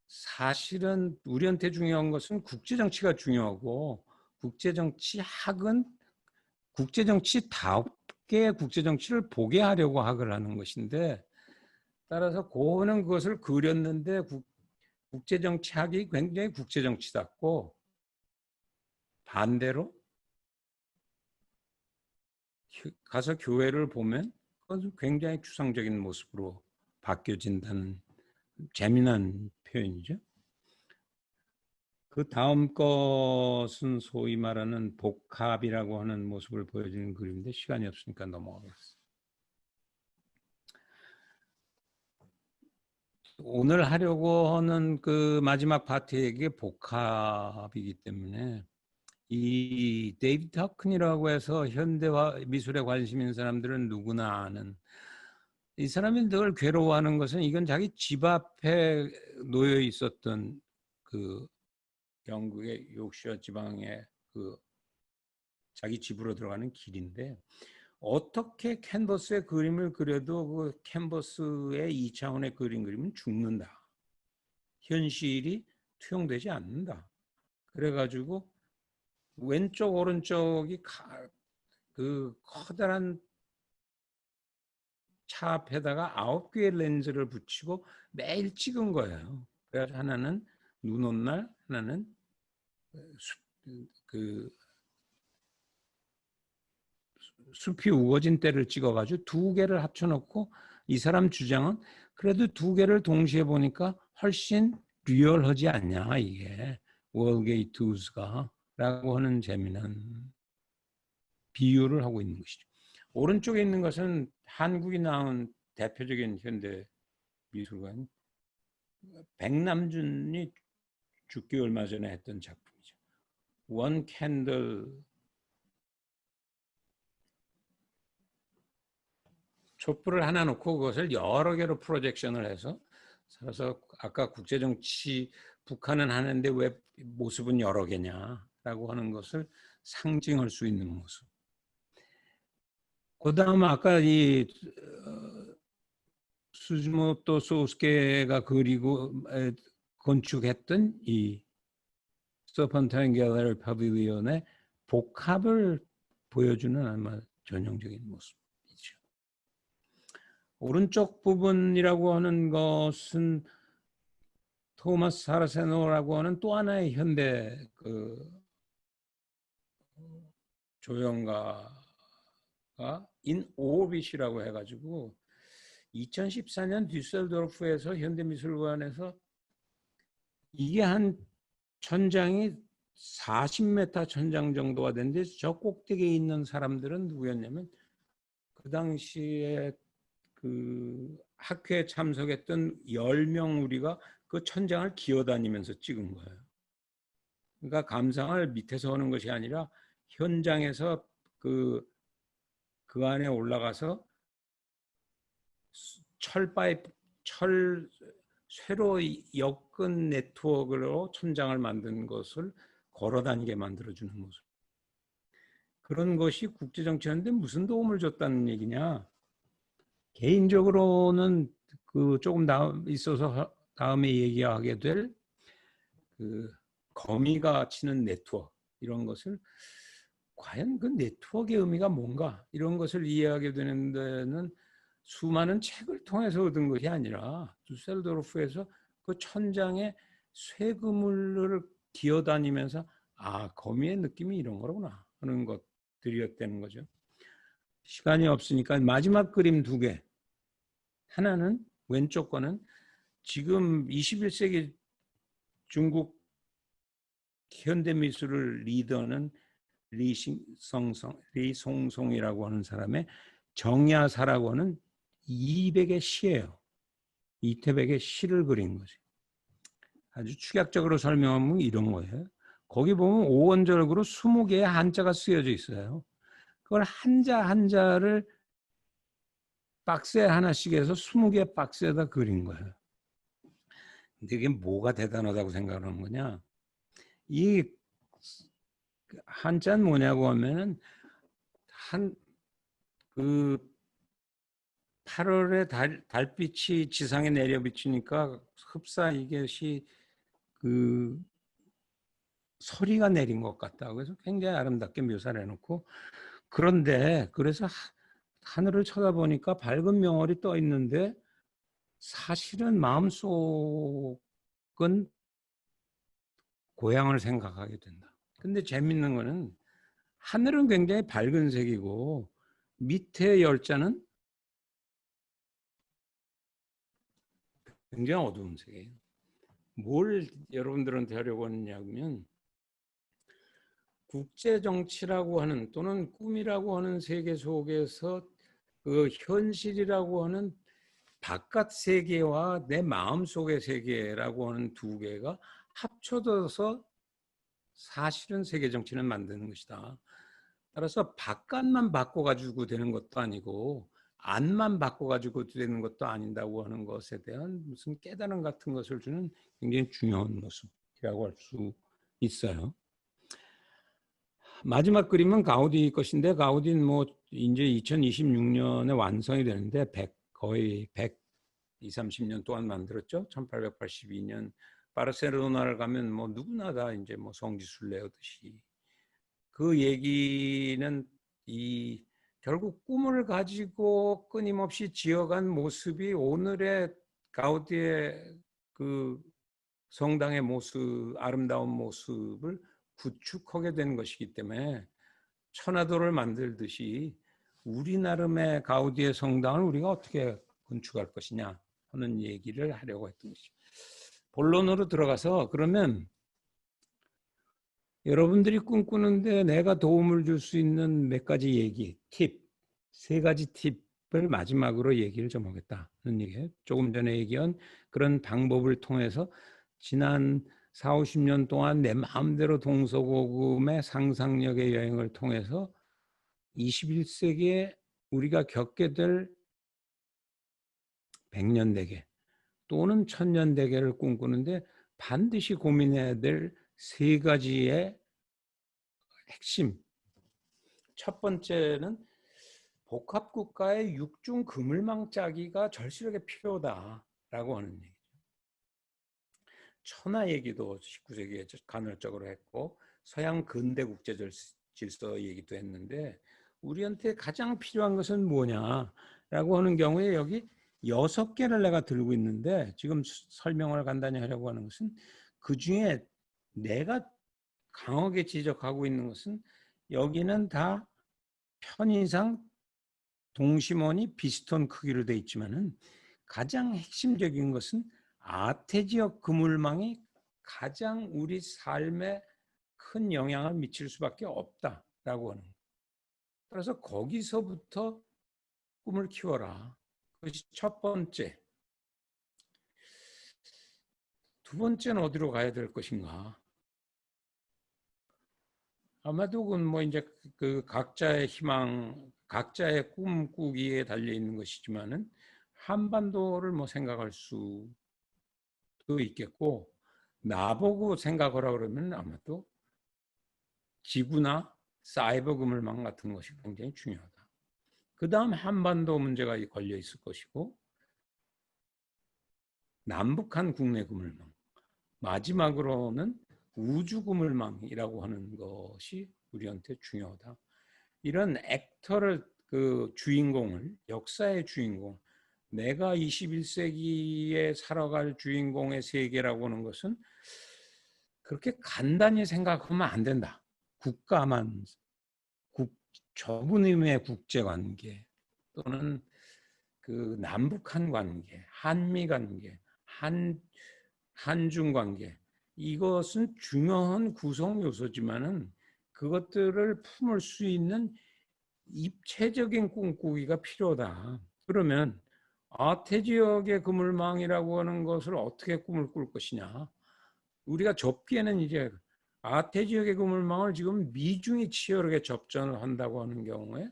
Speaker 1: 사실은 우리한테 중요한 것은 국제정치가 중요하고 국제정치학은 국제정치다웁게 국제정치를 보게 하려고 학을 하는 것인데, 따라서 고는 그것을 그렸는데 국제정치학이 굉장히 국제정치답고, 반대로 가서 교회를 보면 그것은 굉장히 추상적인 모습으로 바뀌어진다는 재미난 표현이죠. 그 다음 것은 소위 말하는 복합이라고 하는 모습을 보여주는 그림인데 시간이 없으니까 넘어가겠습니다. 오늘 하려고 하는 그 마지막 파트에게 복합이기 때문에 이 데이비드 하큰이라고 해서 현대화 미술에 관심 있는 사람들은 누구나 아는, 이 사람이 늘 괴로워하는 것은 이건 자기 집 앞에 놓여 있었던 그 영국의 요크셔 지방의 그 자기 집으로 들어가는 길인데, 어떻게 캔버스에 그림을 그려도 그 캔버스의 2차원의 그림은 죽는다. 현실이 투영되지 않는다. 그래가지고 왼쪽 오른쪽이 그 커다란 차 앞에다가 9개의 렌즈를 붙이고 매일 찍은 거예요. 그래서 하나는 눈 온 날, 하나는 숲이 우거진 때를 찍어가지고 2개를 합쳐놓고, 이 사람 주장은 그래도 2개를 동시에 보니까 훨씬 리얼하지 않냐, 이게 월게이트 우즈가 라고 하는 재미난 비유를 하고 있는 것이죠. 오른쪽에 있는 것은 한국이 낳은 대표적인 현대 미술가인 백남준이 죽기 얼마 전에 했던 작품이죠. 원 캔들, 촛불을 하나 놓고 그것을 여러 개로 프로젝션을 해서, 그래서 아까 국제정치 북한은 하는데 왜 모습은 여러 개냐라고 하는 것을 상징할 수 있는 모습. 그 다음 아까 이 수즈모토 소스케가 그리고 건축했던 이 서펀타인 갤러리 파빌리온의 복합을 보여주는 아마 전형적인 모습이죠. 오른쪽 부분이라고 하는 것은 토마스 사라세노라고 하는 또 하나의 현대 조형가가 인 오비시라고 해가지고 2014년 뒤셀도르프에서 현대미술관에서 이게 한 천장이 40m 천장 정도가 되는데, 저 꼭대기에 있는 사람들은 누구였냐면 그 당시에 그 학회에 참석했던 10명 우리가 그 천장을 기어다니면서 찍은 거예요. 그러니까 감상을 밑에서 하는 것이 아니라 현장에서 그 안에 올라가서 쇠로 엮은 네트워크로 천장을 만든 것을 걸어다니게 만들어주는 모습. 그런 것이 국제정치하는데 무슨 도움을 줬다는 얘기냐. 개인적으로는 그 조금 있어서 다음에 얘기하게 될 그 거미가 치는 네트워크, 이런 것을 과연 그 네트워크의 의미가 뭔가, 이런 것을 이해하게 되는 데는 수많은 책을 통해서 얻은 것이 아니라 두셀도르프에서 그 천장에 쇠그물을 기어다니면서 거미의 느낌이 이런 거구나 하는 것들이었다는 거죠. 시간이 없으니까 마지막 그림 2개. 하나는 왼쪽 거는 지금 21세기 중국 현대미술을 리더는 리송송이라고 하는 사람의 정야사라고 하는 200의 시예요. 이태백의 시를 그린 거지. 아주 축약적으로 설명하면 이런 거예요. 거기 보면 오원절구로 20개의 한자가 쓰여져 있어요. 그걸 한자 한자를 박스에 하나씩 해서 20개 박스에다 그린 거예요. 근데 이게 뭐가 대단하다고 생각하는 거냐? 이 한자는 뭐냐고 하면은 그 8월에 달빛이 지상에 내려 비치니까 흡사 이것이 그 서리가 내린 것 같다. 그래서 굉장히 아름답게 묘사를 해놓고, 그런데 그래서 하늘을 쳐다보니까 밝은 명월이 떠 있는데 사실은 마음속은 고향을 생각하게 된다. 근데 재밌는 거는 하늘은 굉장히 밝은 색이고 밑에 열자는 굉장히 어두운 색이에요. 뭘 여러분들한테 하려고 하느냐면 국제 정치라고 하는 또는 꿈이라고 하는 세계 속에서 그 현실이라고 하는 바깥 세계와 내 마음속의 세계라고 하는 두 개가 합쳐져서 사실은 세계 정치는 만드는 것이다. 따라서 바깥만 바꿔가지고 되는 것도 아니고 안만 바꿔가지고 되는 것도 아닌다고 하는 것에 대한 무슨 깨달음 같은 것을 주는 굉장히 중요한 모습이라고 할 수 있어요. 마지막 그림은 가우디 것인데 가우디는 뭐 이제 2026년에 완성이 되는데 거의 120~30년 동안 만들었죠. 1882년 바르셀로나를 가면 뭐 누구나 다 이제 뭐 성지순례하듯이 그 얘기는 이 결국 꿈을 가지고 끊임없이 지어간 모습이 오늘의 가우디의 그 성당의 모습, 아름다운 모습을 구축하게 된 것이기 때문에 천화도를 만들듯이 우리 나름의 가우디의 성당을 우리가 어떻게 건축할 것이냐 하는 얘기를 하려고 했던 것이죠. 본론으로 들어가서 그러면 여러분들이 꿈꾸는데 내가 도움을 줄 수 있는 몇 가지 얘기, 팁, 세 가지 팁을 마지막으로 얘기를 좀 하겠다는 얘기예요. 조금 전에 얘기한 그런 방법을 통해서 지난 40~50년 동안 내 마음대로 동서고금의 상상력의 여행을 통해서 21세기에 우리가 겪게 될 100년 대계 또는 1000년 대계를 꿈꾸는데 반드시 고민해야 될 세 가지의 핵심. 첫 번째는 복합국가의 육중 그물망 짜기가 절실하게 필요하다라고 하는 얘기죠. 천하 얘기도 19세기에 간헐적으로 했고 서양 근대 국제 질서 얘기도 했는데 우리한테 가장 필요한 것은 뭐냐라고 하는 경우에 여기 6개를 내가 들고 있는데 지금 설명을 간단히 하려고 하는 것은 그중에 내가 강하게 지적하고 있는 것은 여기는 다 편의상 동심원이 비슷한 크기로 되어 있지만은 가장 핵심적인 것은 아태지역 그물망이 가장 우리 삶에 큰 영향을 미칠 수밖에 없다라고 하는 거예요. 그래서 거기서부터 꿈을 키워라. 그것이 첫 번째. 두 번째는 어디로 가야 될 것인가? 아마도 그건 뭐 이제 그 각자의 희망, 각자의 꿈꾸기에 달려 있는 것이지만은 한반도를 뭐 생각할 수도 있겠고 나보고 생각하라 그러면 아마도 지구나 사이버 그물망 같은 것이 굉장히 중요하다. 그 다음 한반도 문제가 걸려 있을 것이고 남북한 국내 그물망 마지막으로는 우주 그물망이라고 하는 것이 우리한테 중요하다. 이런 액터를 그 주인공을 역사의 주인공 내가 21세기에 살아갈 주인공의 세계라고 하는 것은 그렇게 간단히 생각하면 안 된다. 국가만 좁은 의미의 국제관계 또는 그 남북한 관계, 한미 관계, 한중 관계 이것은 중요한 구성 요소지만은 그것들을 품을 수 있는 입체적인 꿈꾸기가 필요하다. 그러면 아태지역의 그물망이라고 하는 것을 어떻게 꿈을 꿀 것이냐. 우리가 접기에는 이제 아태지역의 그물망을 지금 미중이 치열하게 접전을 한다고 하는 경우에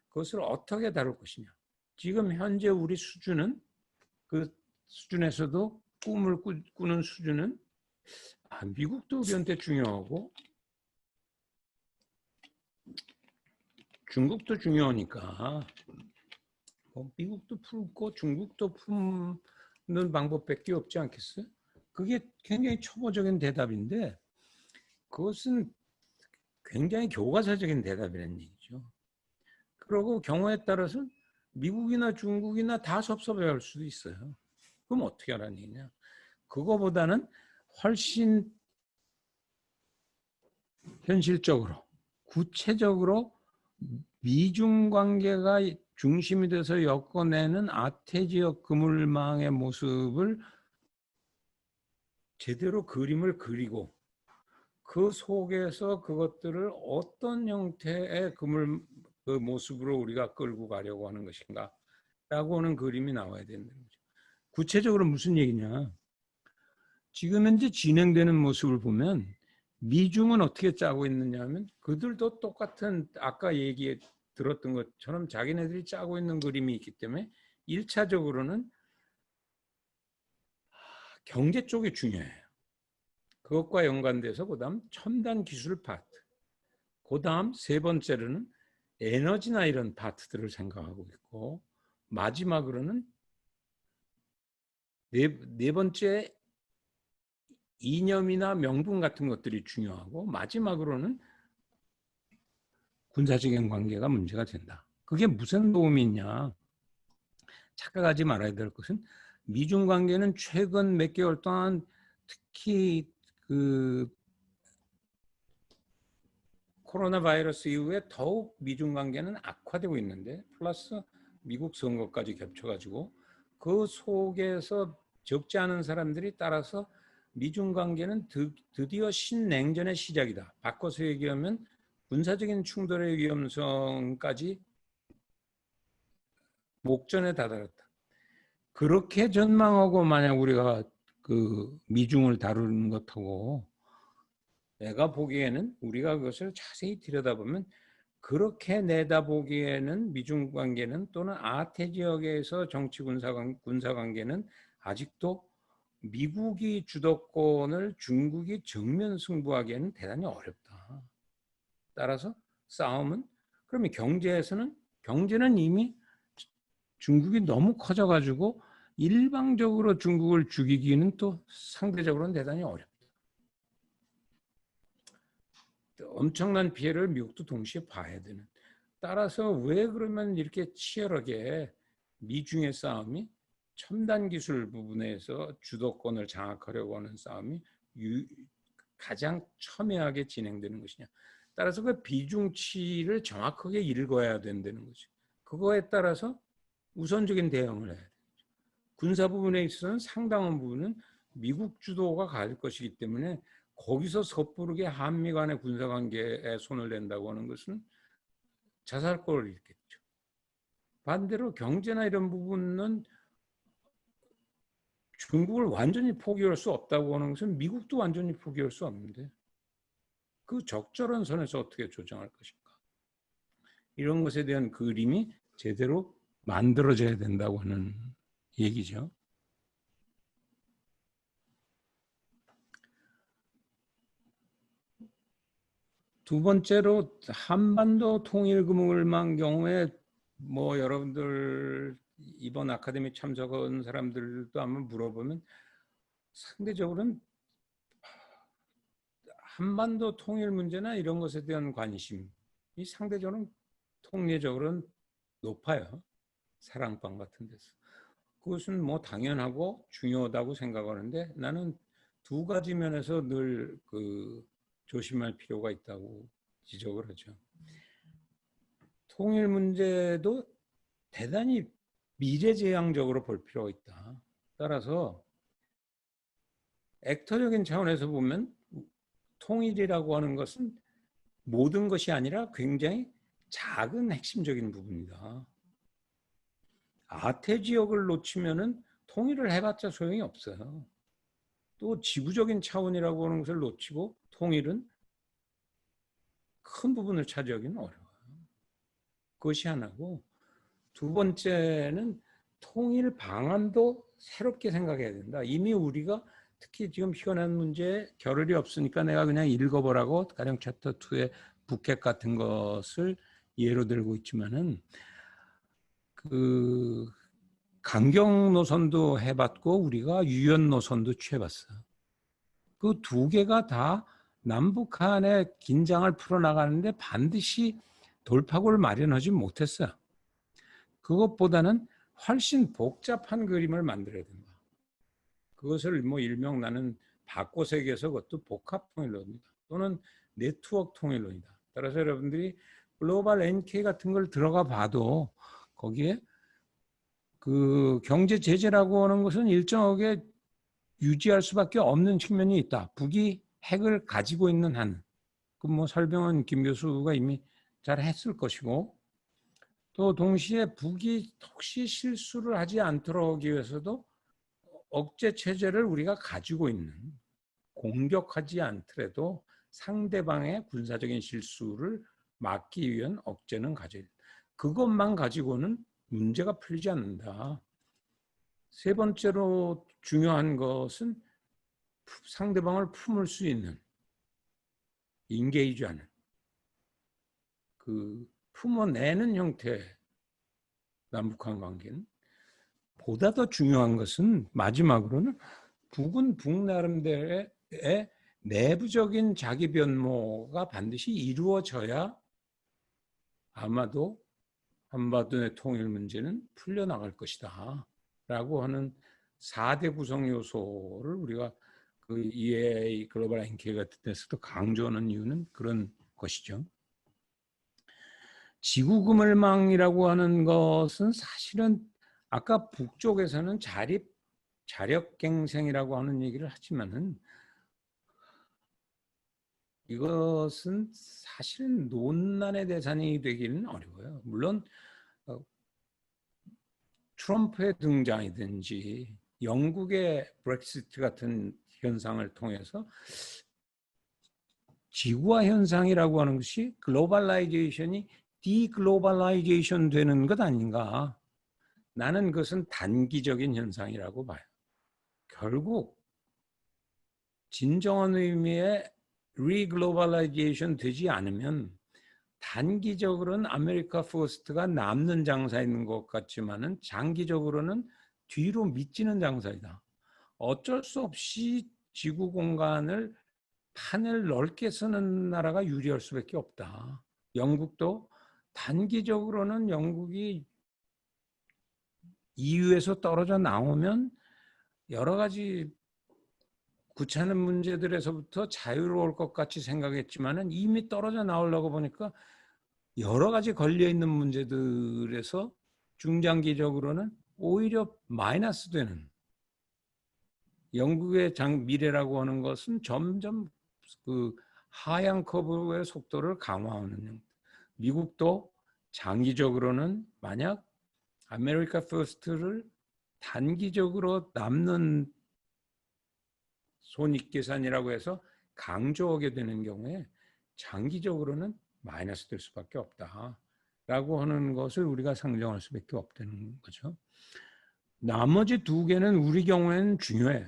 Speaker 1: 그것을 어떻게 다룰 것이냐. 지금 현재 우리 수준은 그 수준에서도 꿈을 꾸는 수준은 미국도 우리한테 중요하고 중국도 중요하니까 미국도 품고 중국도 품는 방법밖에 없지 않겠어요? 그게 굉장히 초보적인 대답인데 그것은 굉장히 교과서적인 대답이라는 얘기죠. 그러고 경우에 따라서 미국이나 중국이나 다 섭섭해할 수도 있어요. 그럼 어떻게 하라는 얘기냐? 그거보다는 훨씬 현실적으로, 구체적으로 미중 관계가 중심이 돼서 엮어내는 아태지역 그물망의 모습을 제대로 그림을 그리고 그 속에서 그것들을 어떤 형태의 그 모습으로 우리가 끌고 가려고 하는 것인가 라고 하는 그림이 나와야 된다는 거죠. 구체적으로 무슨 얘기냐? 지금 현재 진행되는 모습을 보면 미중은 어떻게 짜고 있느냐 하면 그들도 똑같은 아까 얘기 들었던 것처럼 자기네들이 짜고 있는 그림이 있기 때문에 1차적으로는 경제 쪽이 중요해요. 그것과 연관돼서 그다음 첨단 기술 파트, 그다음 세 번째로는 에너지나 이런 파트들을 생각하고 있고 마지막으로는 네 번째 이념이나 명분 같은 것들이 중요하고 마지막으로는 군사적인 관계가 문제가 된다. 그게 무슨 도움이 있냐? 착각하지 말아야 될 것은 미중 관계는 최근 몇 개월 동안 특히 그 코로나 바이러스 이후에 더욱 미중 관계는 악화되고 있는데 플러스 미국 선거까지 겹쳐가지고 그 속에서 적지 않은 사람들이 따라서 미중 관계는 드디어 신냉전의 시작이다. 바꿔서 얘기하면 군사적인 충돌의 위험성까지 목전에 다다랐다. 그렇게 전망하고 만약 우리가 그 미중을 다루는 것하고 내가 보기에는 우리가 그것을 자세히 들여다보면 그렇게 내다보기에는 미중 관계는 또는 아태 지역에서 정치 군사 관계는 아직도 미국이 주도권을 중국이 정면 승부하기에는 대단히 어렵다. 따라서 싸움은 그러면 경제는 이미 중국이 너무 커져가지고 일방적으로 중국을 죽이기는 또 상대적으로는 대단히 어렵다. 엄청난 피해를 미국도 동시에 봐야 되는. 따라서 왜 그러면 이렇게 치열하게 미중의 싸움이 첨단 기술 부분에서 주도권을 장악하려고 하는 싸움이 가장 첨예하게 진행되는 것이냐. 따라서 그 비중치를 정확하게 읽어야 된다는 거죠. 그거에 따라서 우선적인 대응을 해야 돼요. 군사 부분에 있어서는 상당한 부분은 미국 주도가 갈 것이기 때문에 거기서 섣부르게 한미 간의 군사관계에 손을 댄다고 하는 것은 자살골을 잃겠죠. 반대로 경제나 이런 부분은 중국을 완전히 포기할 수 없다고 하는 것은 미국도 완전히 포기할 수 없는데 그 적절한 선에서 어떻게 조정할 것인가. 이런 것에 대한 그림이 제대로 만들어져야 된다고 하는 얘기죠. 두 번째로 한반도 통일금을망 경우에 뭐 여러분들 이번 아카데미 참석한 사람들도 한번 물어보면 상대적으로는 한반도 통일 문제나 이런 것에 대한 관심이 상대적으로는 통례적으로는 높아요. 사랑방 같은 데서. 그것은 뭐 당연하고 중요하다고 생각하는데 나는 두 가지 면에서 늘 조심할 필요가 있다고 지적을 하죠. 통일 문제도 대단히 미래지향적으로 볼 필요가 있다. 따라서 액터적인 차원에서 보면 통일이라고 하는 것은 모든 것이 아니라 굉장히 작은 핵심적인 부분이다. 아태 지역을 놓치면은 통일을 해봤자 소용이 없어요. 또 지구적인 차원이라고 하는 것을 놓치고 통일은 큰 부분을 차지하기는 어려워요. 그것이 하나고 두 번째는 통일 방안도 새롭게 생각해야 된다. 이미 우리가 특히 지금 희한한 문제에 겨를이 없으니까 내가 그냥 읽어보라고 가령 챕터 2의 북핵 같은 것을 예로 들고 있지만은 그 강경 노선도 해봤고 우리가 유연 노선도 취해봤어요. 그 두 개가 다 남북 간의 긴장을 풀어나가는데 반드시 돌파구를 마련하지 못했어요. 그것보다는 훨씬 복잡한 그림을 만들어야 된다. 그것을 뭐 일명 나는 바꿔세계에서 그것도 복합 통일론이다. 또는 네트워크 통일론이다. 따라서 여러분들이 글로벌 NK 같은 걸 들어가 봐도 거기에 그 경제 제재라고 하는 것은 일정하게 유지할 수밖에 없는 측면이 있다. 북이 핵을 가지고 있는 한. 그 뭐 설명은 김 교수가 이미 잘 했을 것이고, 또 동시에 북이 혹시 실수를 하지 않도록 하기 위해서도 억제 체제를 우리가 가지고 있는, 공격하지 않더라도 상대방의 군사적인 실수를 막기 위한 억제는 가져야 된다. 그것만 가지고는 문제가 풀리지 않는다. 세 번째로 중요한 것은 상대방을 품을 수 있는, 인게이지하는, 그 품어내는 형태의 남북한 관계는, 보다 더 중요한 것은 마지막으로는 북은 북 나름대로의 내부적인 자기 변모가 반드시 이루어져야 아마도 한반도의 통일 문제는 풀려나갈 것이다 라고 하는 4대 구성 요소를 우리가 그 EA 글로벌 NK 같은 데서도 강조하는 이유는 그런 것이죠. 지구그물망이라고 하는 것은 사실은 아까 북쪽에서는 자력갱생이라고 하는 얘기를 하지만은 이것은 사실은 논란의 대상이 되기는 어려워요. 물론 트럼프의 등장이든지 영국의 브렉시트 같은 현상을 통해서 지구화 현상이라고 하는 것이 글로벌라이제이션이 디글로벌라이제이션 되는 것 아닌가. 나는 그것은 단기적인 현상이라고 봐요. 결국 진정한 의미의 리글로벌라이제이션 되지 않으면 단기적으로는 아메리카 퍼스트가 남는 장사인 것 같지만은 장기적으로는 뒤로 미치는 장사이다. 어쩔 수 없이 지구 공간을 판을 넓게 쓰는 나라가 유리할 수밖에 없다. 영국도 단기적으로는 영국이 EU에서 떨어져 나오면 여러 가지 귀찮은 문제들에서부터 자유로울 것 같이 생각했지만은 이미 떨어져 나오려고 보니까 여러 가지 걸려 있는 문제들에서 중장기적으로는 오히려 마이너스 되는, 영국의 미래라고 하는 것은 점점 그 하향 커브의 속도를 강화하는, 미국도 장기적으로는 만약 아메리카 퍼스트를 단기적으로 남는 손익계산이라고 해서 강조하게 되는 경우에 장기적으로는 마이너스 될 수밖에 없다라고 하는 것을 우리가 상정할 수밖에 없다는 거죠. 나머지 두 개는 우리 경우에는 중요해요.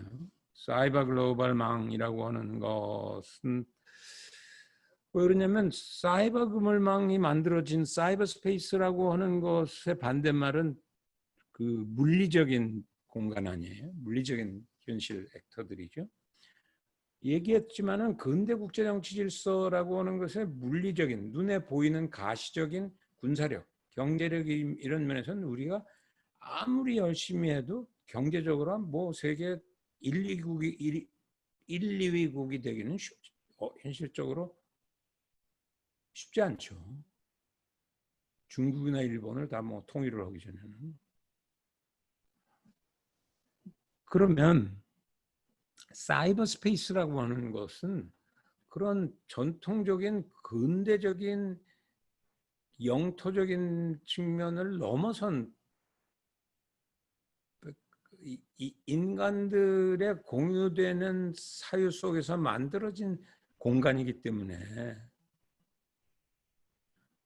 Speaker 1: 사이버 글로벌망이라고 하는 것은 왜 그러냐면 사이버 그물망이 만들어진 사이버 스페이스라고 하는 것의 반대말은 그 물리적인 공간 아니에요. 물리적인 현실 액터들이죠. 얘기했지만은 근대 국제 정치 질서라고 하는 것의 물리적인, 눈에 보이는 가시적인 군사력, 경제력 이런 면에서는 우리가 아무리 열심히 해도 경제적으로 뭐 세계 1, 2위국이 되기는 현실적으로 쉽지 않죠. 중국이나 일본을 다 뭐 통일을 하기 전에는. 그러면 사이버 스페이스라고 하는 것은 그런 전통적인 근대적인 영토적인 측면을 넘어선 인간들의 공유되는 사유 속에서 만들어진 공간이기 때문에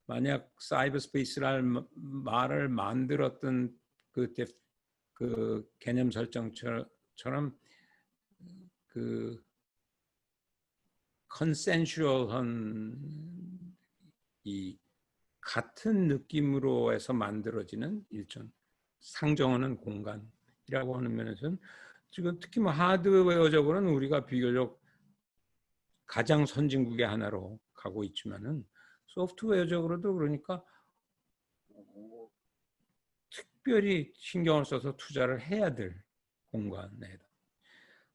Speaker 1: 만약 사이버 스페이스라는 말을 만들었던 그 개념 설정처럼 그 컨센슈얼한 이 같은 느낌으로 해서 만들어지는 일종 상정하는 공간이라고 하는 면에서는 지금 특히 뭐 하드웨어적으로는 우리가 비교적 가장 선진국의 하나로 가고 있지만은 소프트웨어적으로도 그러니까 특별히 신경을 써서 투자를 해야 될 공간에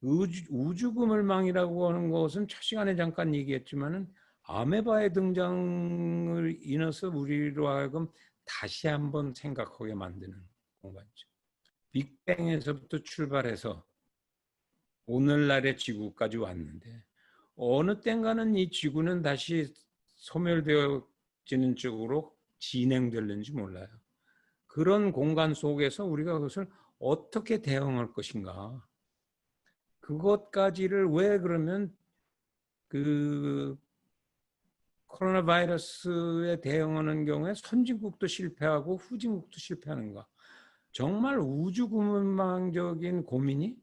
Speaker 1: 우주 그물망이라고 하는 것은 첫 시간에 잠깐 얘기했지만은 아메바의 등장을 인해서 우리로 하여금 다시 한번 생각하게 만드는 공간이죠. 빅뱅에서부터 출발해서 오늘날의 지구까지 왔는데 어느 땐가는 이 지구는 다시 소멸되어지는 쪽으로 진행될는지 몰라요. 그런 공간 속에서 우리가 그것을 어떻게 대응할 것인가. 그것까지를 왜 그러면 그 코로나 바이러스에 대응하는 경우에 선진국도 실패하고 후진국도 실패하는가? 정말 우주구문망적인 고민이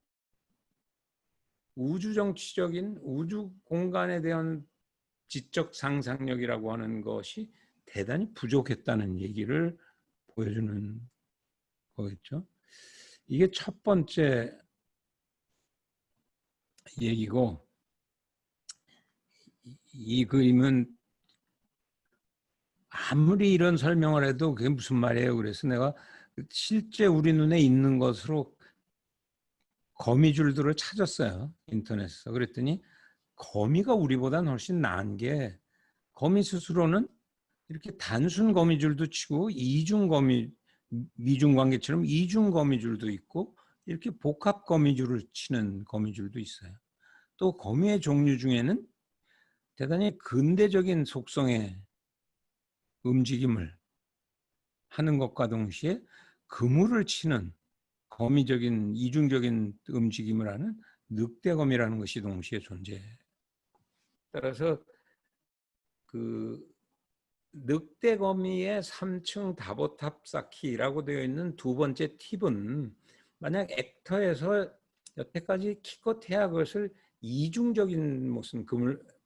Speaker 1: 우주정치적인 우주 공간에 대한 지적 상상력이라고 하는 것이 대단히 부족했다는 얘기를 보여주는 거겠죠. 이게 첫 번째 얘기고, 이 그림은 아무리 이런 설명을 해도 그게 무슨 말이에요. 그래서 내가 실제 우리 눈에 있는 것으로 거미줄들을 찾았어요. 인터넷에서. 그랬더니 거미가 우리보다는 훨씬 나은 게, 거미 스스로는 이렇게 단순 거미줄도 치고 미중관계처럼 이중 거미줄도 있고 이렇게 복합 거미줄을 치는 거미줄도 있어요. 또 거미의 종류 중에는 대단히 근대적인 속성의 움직임을 하는 것과 동시에 그물을 치는 거미적인 이중적인 움직임을 하는 늑대거미라는 것이 동시에 존재해요. 따라서 그 늑대거미의 3층 다보탑 쌓기라고 되어 있는 두 번째 팁은, 만약 액터에서 여태까지 기껏해야 그것을 이중적인 무슨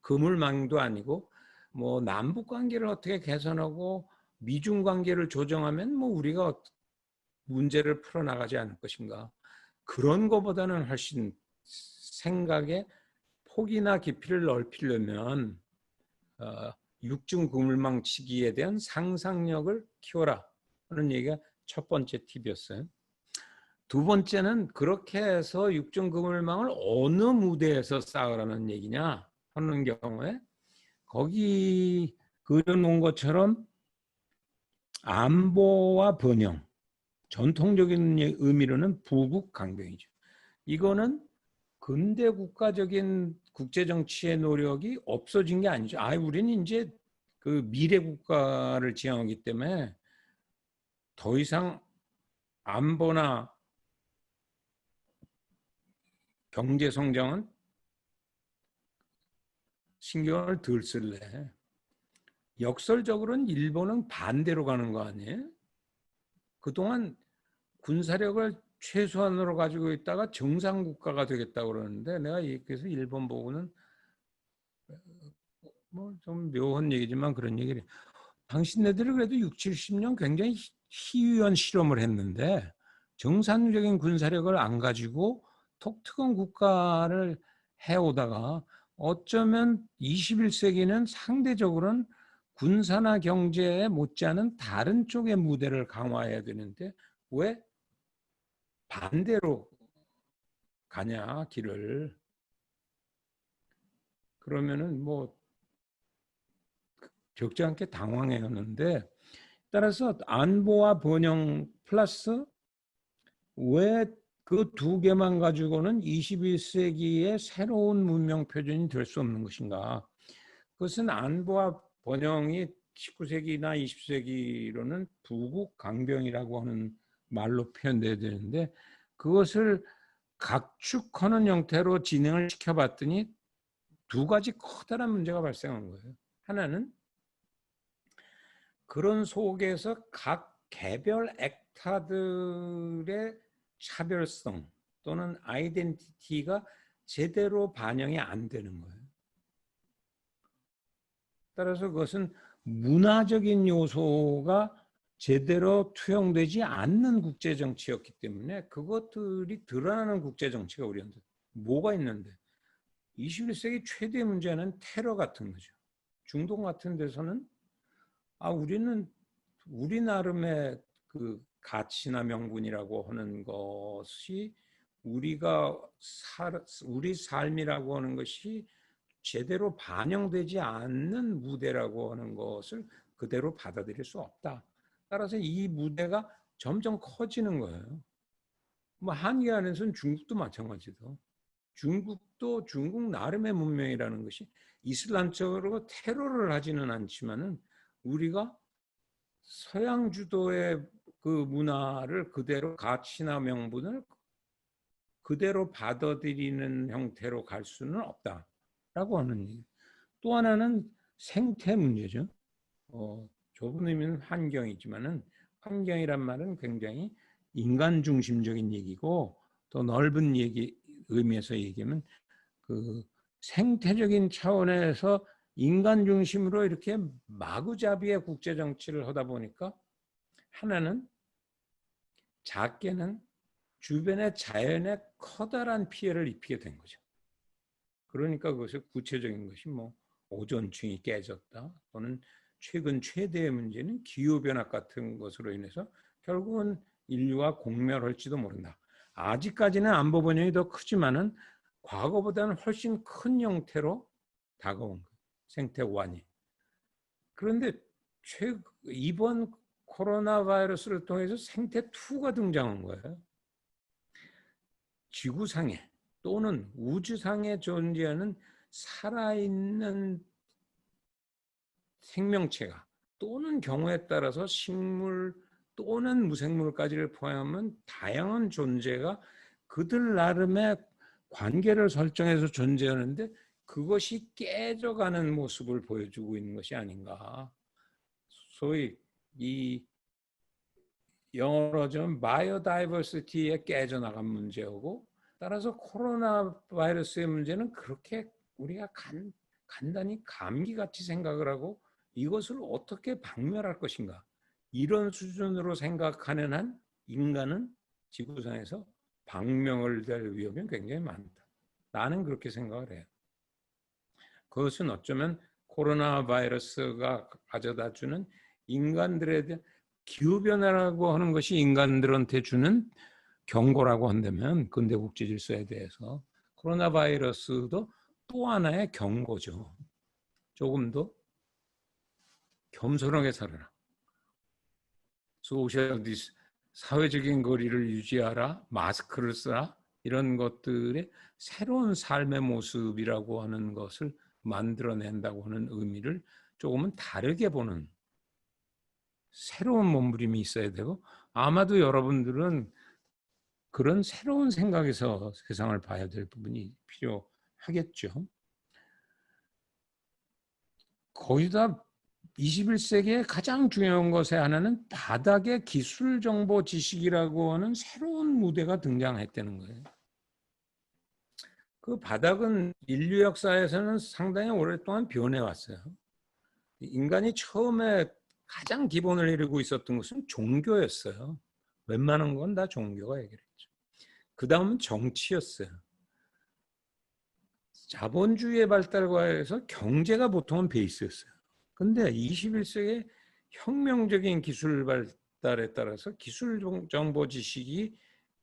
Speaker 1: 그물망도 아니고 뭐 남북 관계를 어떻게 개선하고 미중 관계를 조정하면 뭐 우리가 문제를 풀어나가지 않을 것인가. 그런 것보다는 훨씬 생각의 폭이나 깊이를 넓히려면 육중 그물망치기에 대한 상상력을 키워라 하는 얘기가 첫 번째 팁이었어요. 두 번째는 그렇게 해서 육중 그물망을 어느 무대에서 쌓으라는 얘기냐 하는 경우에, 거기 그려놓은 것처럼 안보와 번영, 전통적인 의미로는 부국 강병이죠. 이거는 근대 국가적인 국제 정치의 노력이 없어진 게 아니죠. 우리는 이제 그 미래 국가를 지향하기 때문에 더 이상 안보나 경제 성장은 신경을 덜 쓸래. 역설적으로는 일본은 반대로 가는 거 아니에요? 그동안 군사력을 최소한으로 가지고 있다가 정상 국가가 되겠다고 그러는데, 내가 그래서 일본 보고는 뭐 좀 묘한 얘기지만 그런 얘기를 해요. 당신네들이 그래도 6, 70년 굉장히 희귀한 실험을 했는데 정상적인 군사력을 안 가지고 독특한 국가를 해오다가 어쩌면 21세기는 상대적으로는 군사나 경제에 못지않은 다른 쪽의 무대를 강화해야 되는데 왜 반대로 가냐 길을. 그러면은 뭐 적지 않게 당황했는데, 따라서 안보와 번영 플러스 왜 그 두 개만 가지고는 21세기의 새로운 문명 표준이 될 수 없는 것인가. 그것은 안보와 번영이 19세기나 20세기로는 부국 강병이라고 하는 말로 표현돼야 되는데, 그것을 각축하는 형태로 진행을 시켜봤더니 두 가지 커다란 문제가 발생한 거예요. 하나는 그런 속에서 각 개별 액터들의 차별성 또는 아이덴티티가 제대로 반영이 안 되는 거예요. 따라서 그것은 문화적인 요소가 제대로 투영되지 않는 국제정치였기 때문에 그것들이 드러나는 국제정치가 우리한테 뭐가 있는데, 21세기 최대 문제는 테러 같은 거죠. 중동 같은 데서는 우리는 우리 나름의 그 가치나 명분이라고 하는 것이 우리 삶이라고 하는 것이 제대로 반영되지 않는 무대라고 하는 것을 그대로 받아들일 수 없다. 따라서 이 무대가 점점 커지는 거예요. 뭐 한계 안에서는 중국도 마찬가지죠. 중국도 중국 나름의 문명이라는 것이 이슬람적으로 테러를 하지는 않지만은 우리가 서양 주도의 그 문화를 그대로 가치나 명분을 그대로 받아들이는 형태로 갈 수는 없다라고 하는 얘기. 또 하나는 생태 문제죠. 좁은 의미는 환경이지만은 환경이란 말은 굉장히 인간 중심적인 얘기고 더 넓은 의미에서 얘기하면 그 생태적인 차원에서 인간 중심으로 이렇게 마구잡이의 국제 정치를 하다 보니까 하나는 작게는 주변의 자연에 커다란 피해를 입히게 된 거죠. 그러니까 그것을 구체적인 것이 뭐 오존층이 깨졌다 또는 최근 최대의 문제는 기후변화 같은 것으로 인해서 결국은 인류가 공멸할지도 모른다. 아직까지는 안보 번영이 더 크지만은 과거보다는 훨씬 큰 형태로 다가온 거예요. 생태완이. 그런데 이번 코로나 바이러스를 통해서 생태2가 등장한 거예요. 지구상에 또는 우주상에 존재하는 살아있는 생명체가 또는 경우에 따라서 식물 또는 무생물까지를 포함하면 다양한 존재가 그들 나름의 관계를 설정해서 존재하는데 그것이 깨져가는 모습을 보여주고 있는 것이 아닌가. 소위 이 영어로 좀 바이오다이버시티에 깨져나간 문제고 따라서 코로나 바이러스의 문제는 그렇게 우리가 간단히 감기같이 생각을 하고 이것을 어떻게 박멸할 것인가 이런 수준으로 생각하는 한 인간은 지구상에서 박멸을 될 위험이 굉장히 많다. 나는 그렇게 생각을 해요. 그것은 어쩌면 코로나 바이러스가 가져다 주는 인간들에 대한 기후변화라고 하는 것이 인간들한테 주는 경고라고 한다면 근대 국제 질서에 대해서 코로나 바이러스도 또 하나의 경고죠. 조금 더 겸손하게 살아라. 소셜 디스 사회적인 거리를 유지하라. 마스크를 쓰라. 이런 것들의 새로운 삶의 모습이라고 하는 것을 만들어낸다고 하는 의미를 조금은 다르게 보는 새로운 몸부림이 있어야 되고 아마도 여러분들은 그런 새로운 생각에서 세상을 봐야 될 부분이 필요하겠죠. 거기다 21세기의 가장 중요한 것의 하나는 바닥의 기술 정보 지식이라고 하는 새로운 무대가 등장했다는 거예요. 그 바닥은 인류 역사에서는 상당히 오랫동안 변해왔어요. 인간이 처음에 가장 기본을 이루고 있었던 것은 종교였어요. 웬만한 건 다 종교가 해결했죠. 그 다음은 정치였어요. 자본주의의 발달과 해서 경제가 보통은 베이스였어요. 근데 21세기의 혁명적인 기술 발달에 따라서 기술 정보 지식이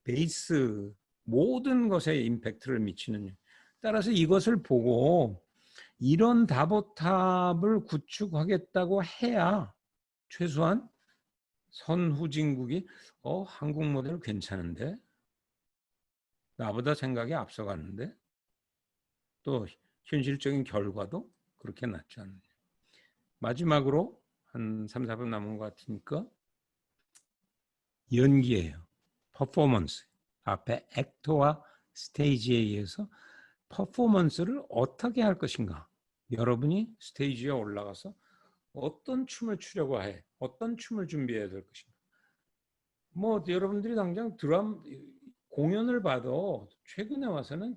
Speaker 1: 베이스 모든 것에 임팩트를 미치는 따라서 이것을 보고 이런 다보탑을 구축하겠다고 해야 최소한 선후진국이 한국 모델 괜찮은데 나보다 생각이 앞서가는데 또 현실적인 결과도 그렇게 낮지 않느냐. 마지막으로 한 3, 4분 남은 것 같으니까 연기예요. 퍼포먼스. 앞에 액터와 스테이지에 의해서 퍼포먼스를 어떻게 할 것인가. 여러분이 스테이지에 올라가서 어떤 춤을 추려고 해. 어떤 춤을 준비해야 될 것인가. 뭐 여러분들이 당장 공연을 봐도 최근에 와서는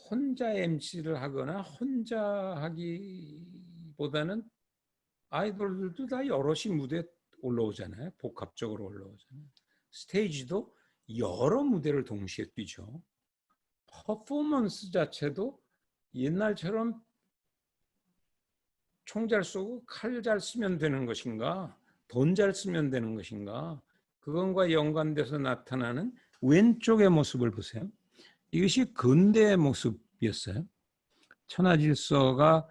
Speaker 1: 혼자 MC를 하거나 혼자 하기보다는 아이돌들도 다 여럿이 무대에 올라오잖아요. 복합적으로 올라오잖아요. 스테이지도 여러 무대를 동시에 뛰죠. 퍼포먼스 자체도 옛날처럼 총 잘 쏘고 칼 잘 쓰면 되는 것인가? 돈 잘 쓰면 되는 것인가? 그것과 연관돼서 나타나는 왼쪽의 모습을 보세요. 이것이 근대의 모습이었어요. 천하질서가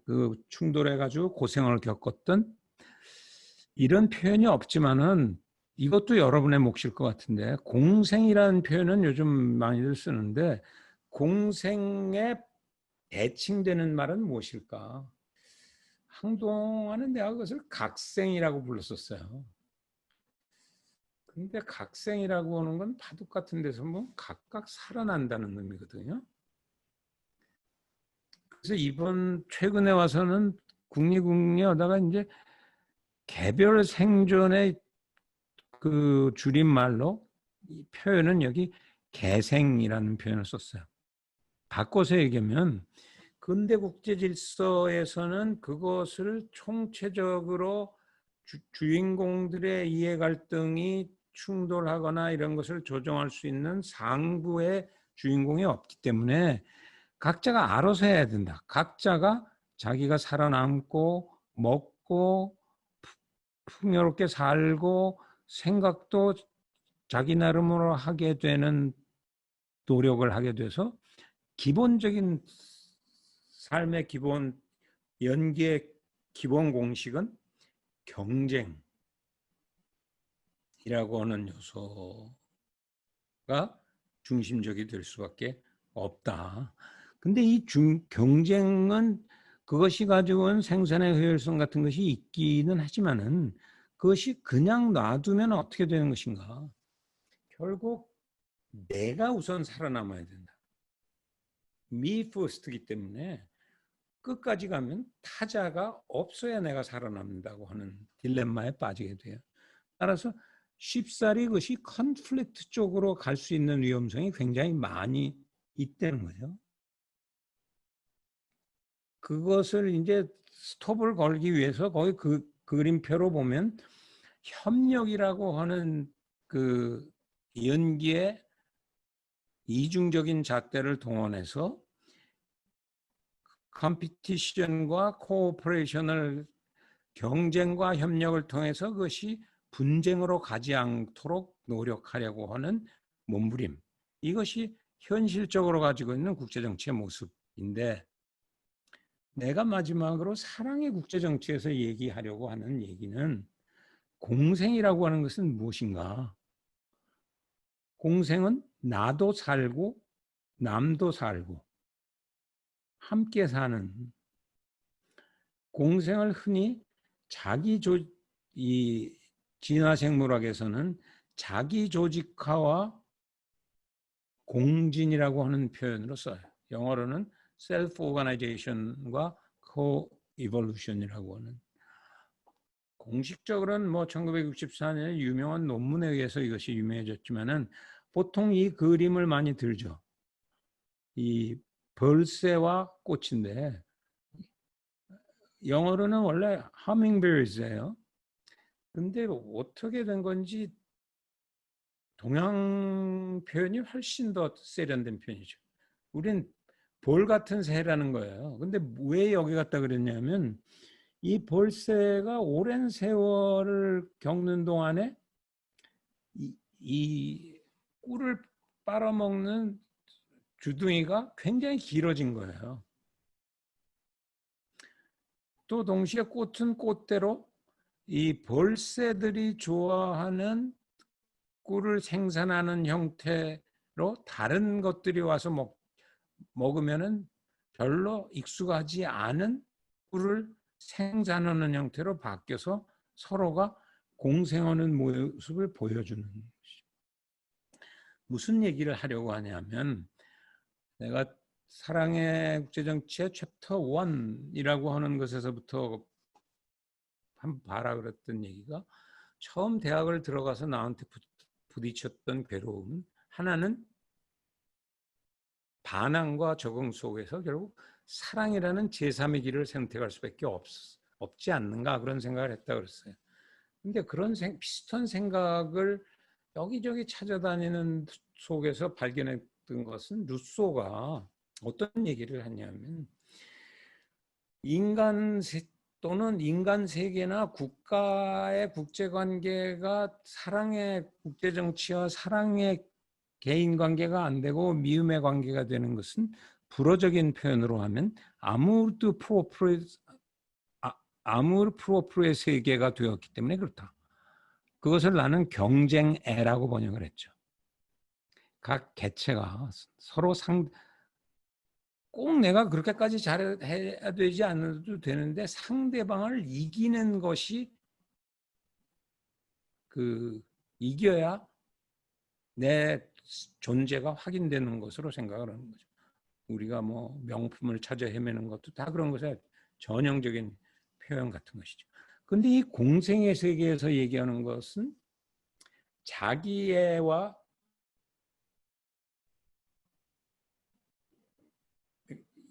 Speaker 1: 그 충돌해가지고 고생을 겪었던 이런 표현이 없지만은 이것도 여러분의 몫일 것 같은데 공생이라는 표현은 요즘 많이들 쓰는데 공생에 대칭되는 말은 무엇일까? 한동안은 내가 그것을 각생이라고 불렀었어요. 근데 각생이라고 하는 건 바둑 같은 데서 뭐 각각 살아난다는 의미거든요. 그래서 이번 최근에 와서는 국리국리하다가 이제 개별 생존의 그 줄임말로 이 표현은 여기 개생이라는 표현을 썼어요. 바꿔서 얘기하면 근대 국제 질서에서는 그것을 총체적으로 주인공들의 이해 갈등이 충돌하거나 이런 것을 조정할 수 있는 상부의 주인공이 없기 때문에 각자가 알아서 해야 된다. 각자가 자기가 살아남고 먹고 풍요롭게 살고 생각도 자기 나름으로 하게 되는 노력을 하게 돼서 기본적인 삶의 기본 연기의 기본 공식은 경쟁이라고 하는 요소가 중심적이 될 수밖에 없다. 근데 이 경쟁은 그것이 가지고 온 생산의 효율성 같은 것이 있기는 하지만은 그것이 그냥 놔두면 어떻게 되는 것인가? 결국 내가 우선 살아남아야 된다. Me first이기 때문에 끝까지 가면 타자가 없어야 내가 살아남는다고 하는 딜레마에 빠지게 돼요. 따라서 쉽사리 그것이 컨플릭트 쪽으로 갈 수 있는 위험성이 굉장히 많이 있다는 거죠. 그것을 이제 스톱을 걸기 위해서 거기 그 그림표로 보면 협력이라고 하는 그 연기의 이중적인 잣대를 동원해서 컴피티션과 코오퍼레이션을 경쟁과 협력을 통해서 그것이 분쟁으로 가지 않도록 노력하려고 하는 몸부림. 이것이 현실적으로 가지고 있는 국제정치의 모습인데 내가 마지막으로 사랑의 국제정치에서 얘기하려고 하는 얘기는 공생이라고 하는 것은 무엇인가? 공생은 나도 살고 남도 살고 함께 사는 공생을 흔히 이 진화생물학에서는 자기 조직화와 공진이라고 하는 표현으로 써요. 영어로는 self organization과 co-evolution이라고 하는. 공식적으로는 뭐 1964년에 유명한 논문에 의해서 이것이 유명해졌지만은 보통 이 그림을 많이 들죠. 이 벌새와 꽃인데 영어로는 원래 hummingbirds예요. 근데 어떻게 된 건지 동양 표현이 훨씬 더 세련된 표현이죠. 우린 볼 같은 새라는 거예요. 근데 왜 여기 갖다 그랬냐면 이 볼새가 오랜 세월을 겪는 동안에 이 꿀을 빨아먹는 주둥이가 굉장히 길어진 거예요. 또 동시에 꽃은 꽃대로 이 벌새들이 좋아하는 꿀을 생산하는 형태로 다른 것들이 와서 먹으면은 별로 익숙하지 않은 꿀을 생산하는 형태로 바뀌어서 서로가 공생하는 모습을 보여주는 것이죠. 무슨 얘기를 하려고 하냐면 내가 사랑의 국제정치의 챕터 1이라고 하는 것에서부터 한번 봐라 그랬던 얘기가 처음 대학을 들어가서 나한테 부딪혔던 괴로움 하나는 반항과 적응 속에서 결국 사랑이라는 제3의 길을 선택할 수밖에 없지 않는가 그런 생각을 했다 그랬어요. 근데 그런 비슷한 생각을 여기저기 찾아다니는 속에서 발견했던 것은 루소가 어떤 얘기를 했냐면 인간 또는 인간 세계나 국가의 국제관계가 사랑의 국제정치와 사랑의 개인관계가 안 되고 미움의 관계가 되는 것은 불어적인 표현으로 하면 아무르 프로프르의 세계가 되었기 때문에 그렇다. 그것을 나는 경쟁애라고 번역을 했죠. 각 개체가 서로 꼭 내가 그렇게까지 잘해야 되지 않아도 되는데 상대방을 이기는 것이 이겨야 내 존재가 확인되는 것으로 생각을 하는 거죠. 우리가 뭐 명품을 찾아 헤매는 것도 다 그런 것에 전형적인 표현 같은 것이죠. 근데 이 공생의 세계에서 얘기하는 것은 자기애와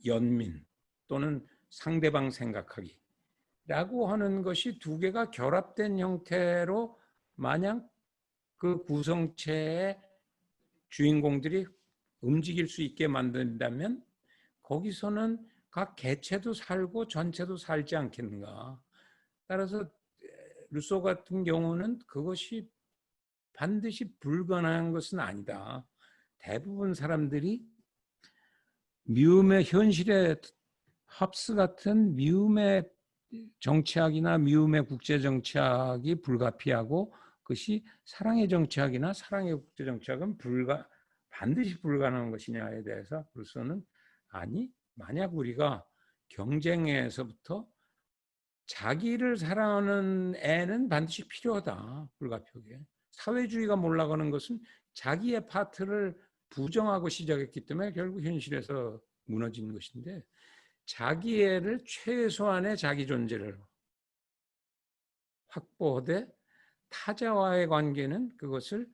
Speaker 1: 연민 또는 상대방 생각하기라고 하는 것이 두 개가 결합된 형태로 마냥 그 구성체의 주인공들이 움직일 수 있게 만든다면 거기서는 각 개체도 살고 전체도 살지 않겠는가. 따라서 루소 같은 경우는 그것이 반드시 불가능한 것은 아니다. 대부분 사람들이 미움의 현실의 합스 같은 미움의 정치학이나 미움의 국제정치학이 불가피하고 그것이 사랑의 정치학이나 사랑의 국제정치학은 반드시 불가능한 것이냐에 대해서 루소는 아니, 만약 우리가 경쟁에서부터 자기를 사랑하는 애는 반드시 필요하다. 불가피하게. 사회주의가 몰락하는 것은 자기의 파트를 부정하고 시작했기 때문에 결국 현실에서 무너진 것인데 자기애를 최소한의 자기 존재를 확보하되 타자와의 관계는 그것을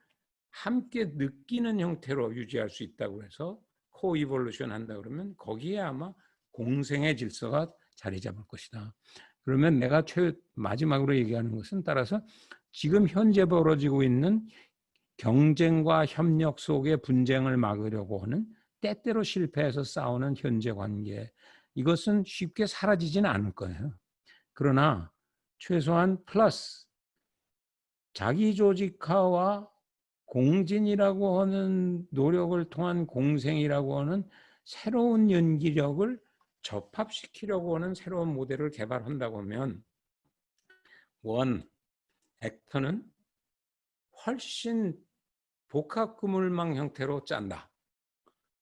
Speaker 1: 함께 느끼는 형태로 유지할 수 있다고 해서 코이볼루션 한다 그러면 거기에 아마 공생의 질서가 자리 잡을 것이다. 그러면 내가 마지막으로 얘기하는 것은 따라서 지금 현재 벌어지고 있는 경쟁과 협력 속의 분쟁을 막으려고 하는 때때로 실패해서 싸우는 현재 관계 이것은 쉽게 사라지지는 않을 거예요. 그러나 최소한 플러스 자기 조직화와 공진이라고 하는 노력을 통한 공생이라고 하는 새로운 연기력을 접합시키려고 하는 새로운 모델을 개발한다고 하면 액터는 훨씬 복합 그물망 형태로 짠다.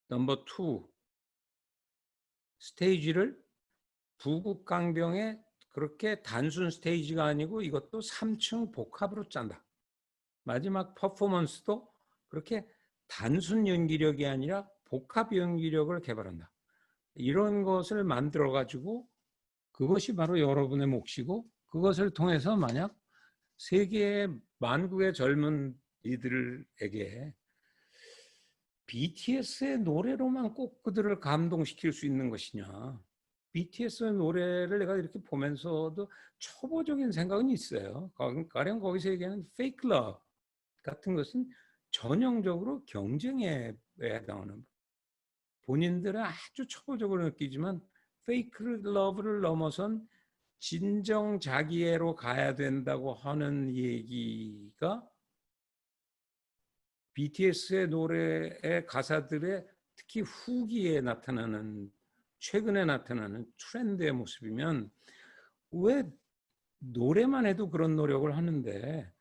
Speaker 1: 넘버 2, 스테이지를 부국강병의 그렇게 단순 스테이지가 아니고 이것도 3층 복합으로 짠다. 마지막 퍼포먼스도 그렇게 단순 연기력이 아니라 복합 연기력을 개발한다. 이런 것을 만들어 가지고 그것이 바로 여러분의 몫이고 그것을 통해서 만약 세계의 만국의 젊은 이들에게 BTS의 노래로만 꼭 그들을 감동시킬 수 있는 것이냐. BTS의 노래를 내가 이렇게 보면서도 초보적인 생각은 있어요. 가령 거기서 얘기하는 fake love 같은 것은 전형적으로 경쟁에 해당하는 본인들은 아주 초보적으로 느끼지만 fake love를 넘어선 진정 자기애로 가야 된다고 하는 얘기가 BTS의 노래의 가사들의 특히 후기에 나타나는 최근에 나타나는 트렌드의 모습이면 왜 노래만 해도 그런 노력을 하는데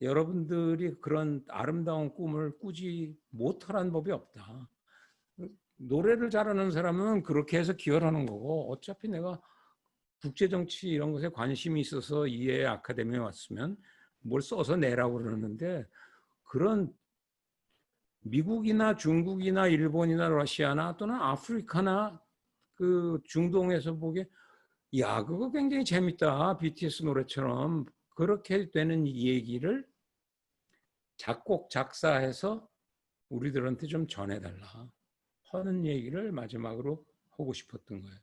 Speaker 1: 여러분들이 그런 아름다운 꿈을 꾸지 못하라는 법이 없다. 노래를 잘하는 사람은 그렇게 해서 기여하는 거고 어차피 내가 국제정치 이런 것에 관심이 있어서 이해 아카데미에 왔으면 뭘 써서 내라고 그러는데 그런 미국이나 중국이나 일본이나 러시아나 또는 아프리카나 그 중동에서 보기에 야 그거 굉장히 재밌다 BTS 노래처럼 그렇게 되는 얘기를 작곡 작사해서 우리들한테 좀 전해달라 하는 얘기를 마지막으로 하고 싶었던 거예요.